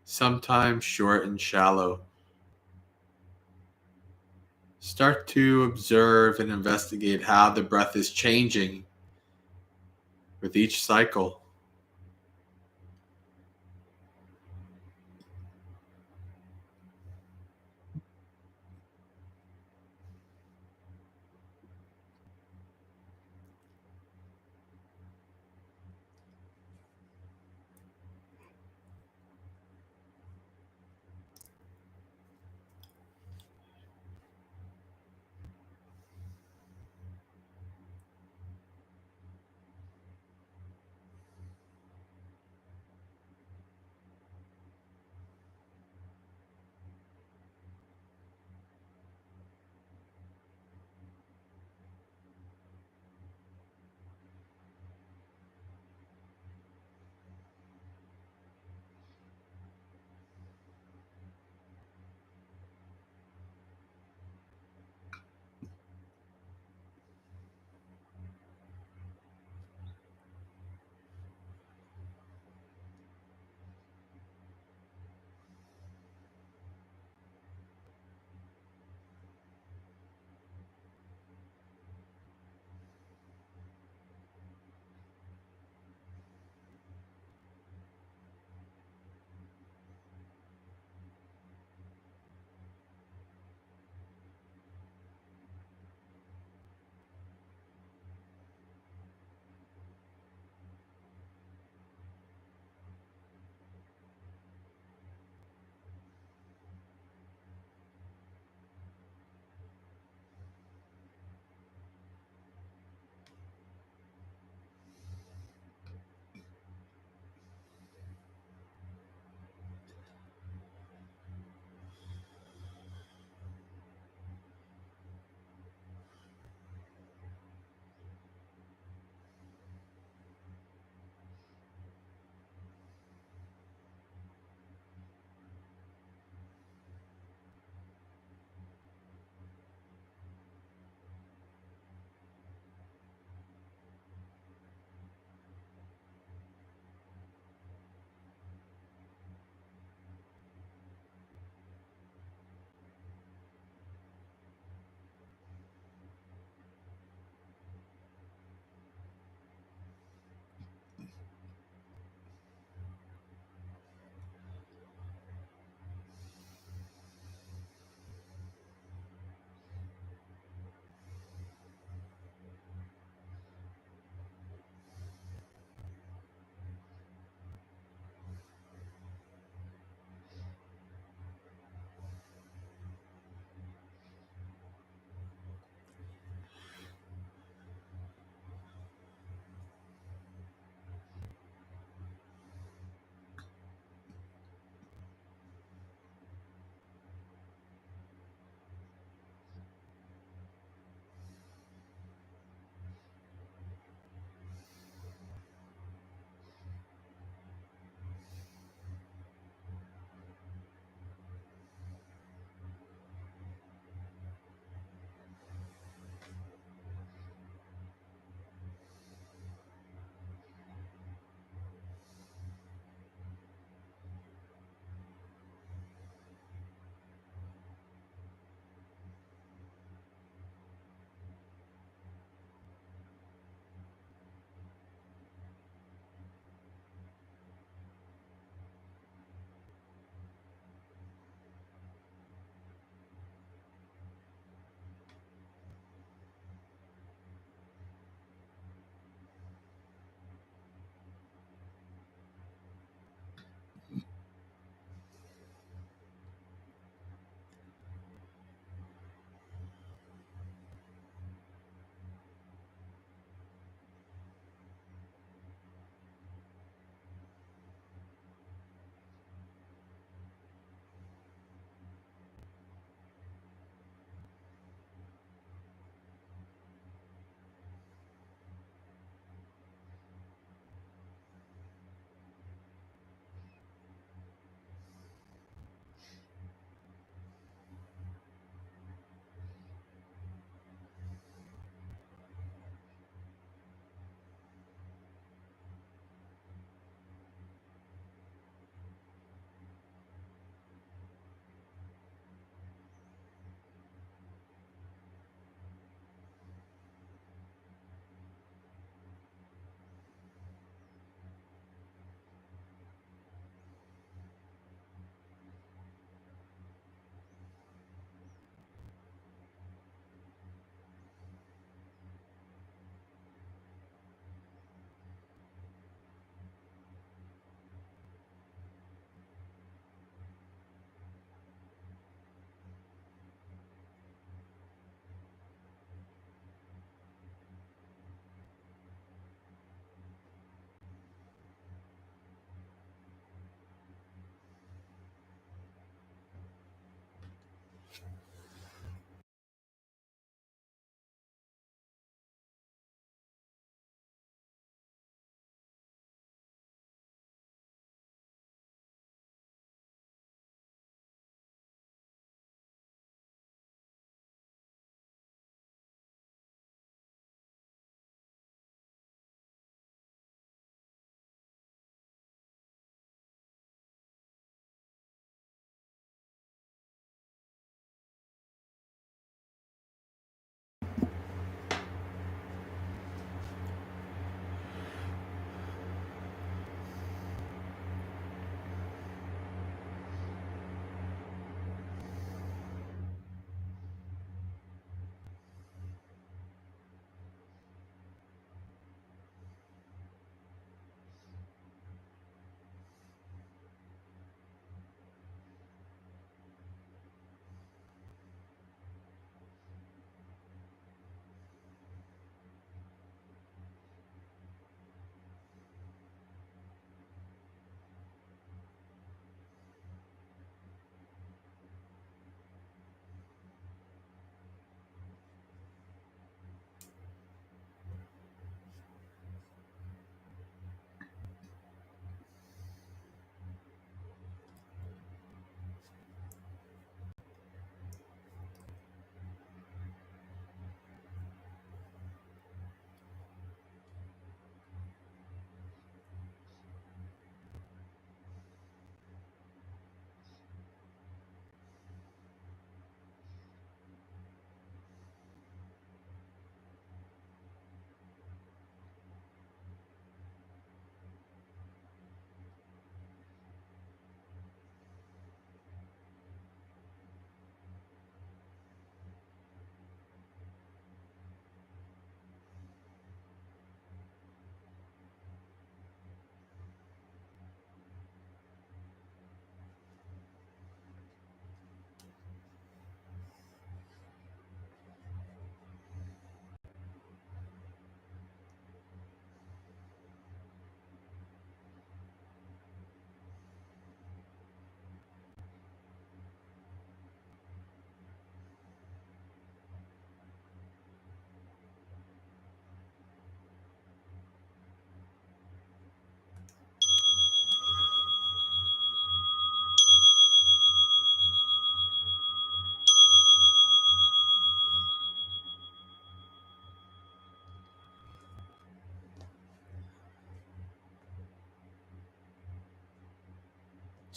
sometimes short and shallow. Start to observe and investigate how the breath is changing with each cycle.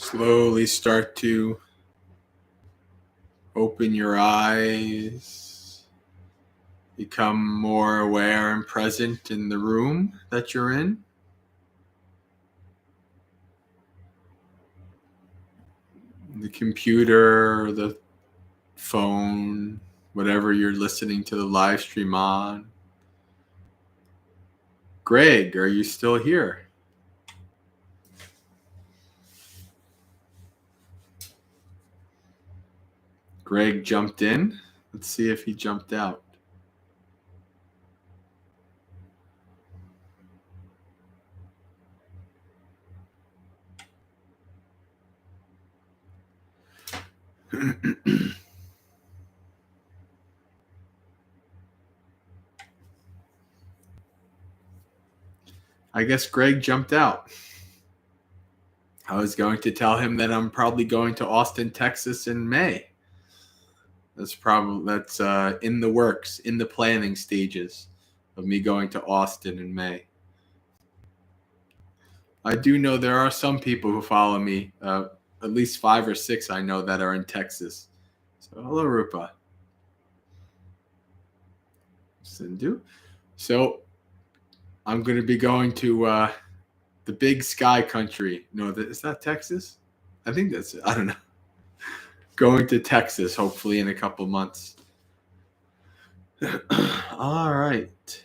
Slowly start to open your eyes. Become more aware and present in the room that you're in. The computer, the phone, whatever you're listening to the live stream on. Greg, are you still here? Greg jumped in. Let's see if he jumped out. I guess Greg jumped out. I was going to tell him that I'm probably going to Austin, Texas in May. That's in the works, in the planning stages of me going to Austin in May. I do know there are some people who follow me, at least 5 or 6 I know that are in Texas. So hello, Rupa. Sindhu. So I'm going to be going to the big sky country. No, is that Texas? I think that's it. I don't know. Going to Texas, hopefully in a couple months. All right.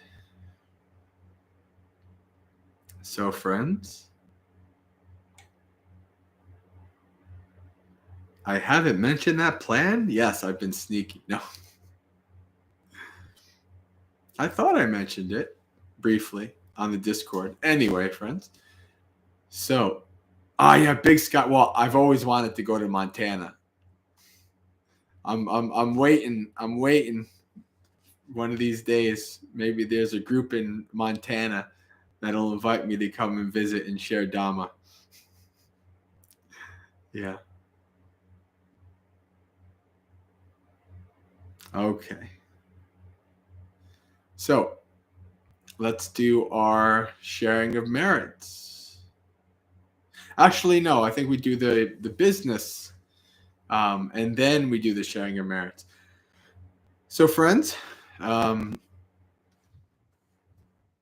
So, friends, I haven't mentioned that plan. Yes, I've been sneaky. No. I thought I mentioned it briefly on the Discord. Anyway, friends. So, yeah, Big Sky. Well, I've always wanted to go to Montana. I'm waiting. I'm waiting. One of these days, maybe there's a group in Montana that'll invite me to come and visit and share Dhamma. Yeah. Okay. So let's do our sharing of merits. Actually, no, I think we do the business and then we do the sharing of merits. So, friends,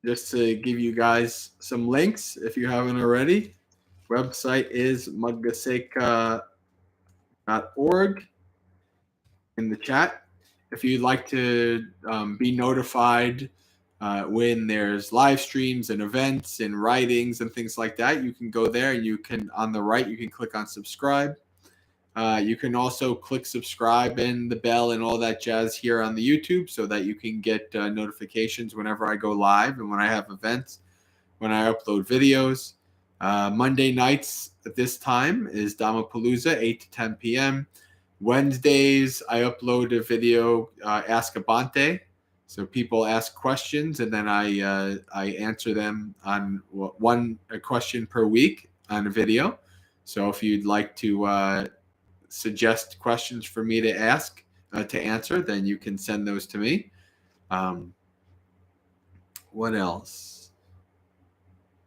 just to give you guys some links if you haven't already, website is maggaseka.org in the chat. If you'd like to be notified when there's live streams and events and writings and things like that, you can go there and you can, on the right, you can click on subscribe. You can also click subscribe and the bell and all that jazz here on the YouTube so that you can get notifications whenever I go live and when I have events, when I upload videos. Monday nights at this time is Dhammapalooza, 8 to 10 p.m. Wednesdays, I upload a video, Ask a Bhante. So people ask questions and then I answer them on a question per week on a video. So if you'd like to suggest questions for me to ask, to answer, then you can send those to me. What else?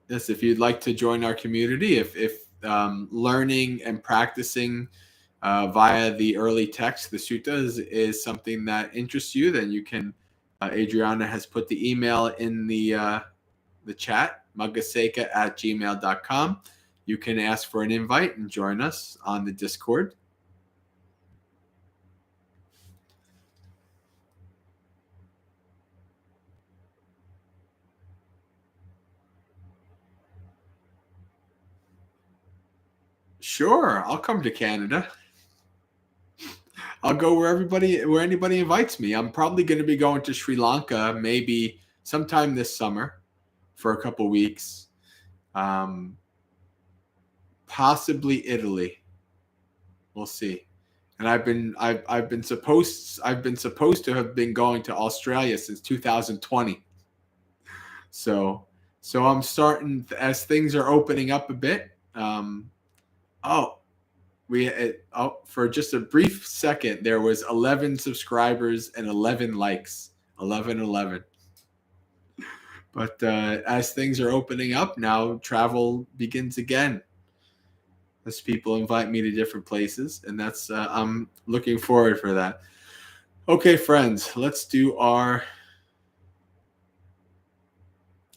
Yes, if you'd like to join our community, if learning and practicing via the early text, the suttas, is something that interests you, then you can, Adriana has put the email in the chat, maggaseka@gmail.com. You can ask for an invite and join us on the Discord. Sure, I'll come to Canada. I'll go where anybody invites me. I'm probably going to be going to Sri Lanka maybe sometime this summer for a couple weeks. Possibly Italy. We'll see. And I've been supposed to have been going to Australia since 2020. So I'm starting, as things are opening up a bit. For just a brief second, there was 11 subscribers and 11 likes. 11. But as things are opening up now, travel begins again. as people invite me to different places, and that's I'm looking forward for that. Okay, friends, let's do our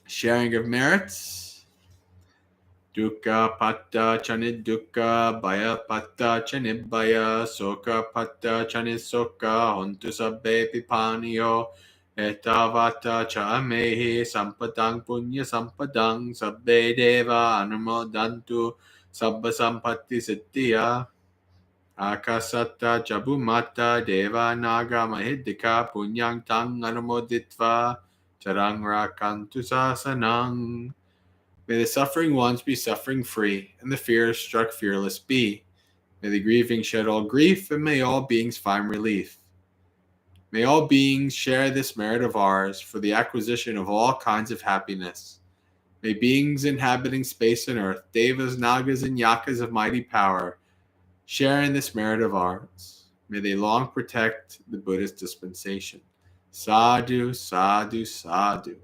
sharing of merits. Dukkha patta chanid dukkha, bhaya patta chanid bhaya, soka patta chanid soka, hontu sabbe pipaniyo, etavata cha amehi, sampadang punya sampadang, sabbe deva anumodantu, sabba sampatti siddhiya, akasata jabumata, deva naga mahidika, punyang tang anumoditva, charang rakantu sasanang. May the suffering ones be suffering free, and the fears struck fearless be. May the grieving shed all grief, and may all beings find relief. May all beings share this merit of ours for the acquisition of all kinds of happiness. May beings inhabiting space and earth, devas, nagas, and yakas of mighty power, share in this merit of ours. May they long protect the Buddhist dispensation. Sadhu, sadhu, sadhu.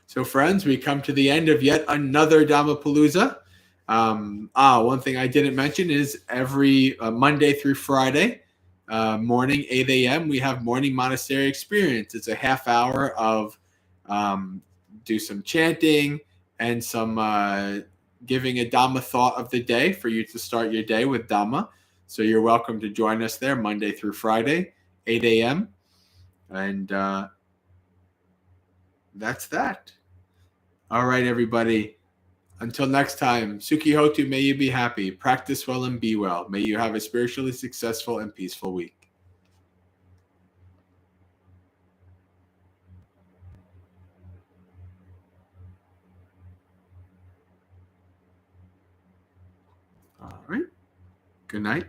So, friends, we come to the end of yet another Dhammapalooza. One thing I didn't mention is every Monday through Friday morning, 8 a.m., we have morning monastery experience. It's a half hour of do some chanting and some giving a Dhamma thought of the day for you to start your day with Dhamma. So you're welcome to join us there Monday through Friday, 8 a.m. And that's that. All right, everybody. Until next time, Sukhi Hotu, may you be happy, practice well and be well. May you have a spiritually successful and peaceful week. All right. Good night.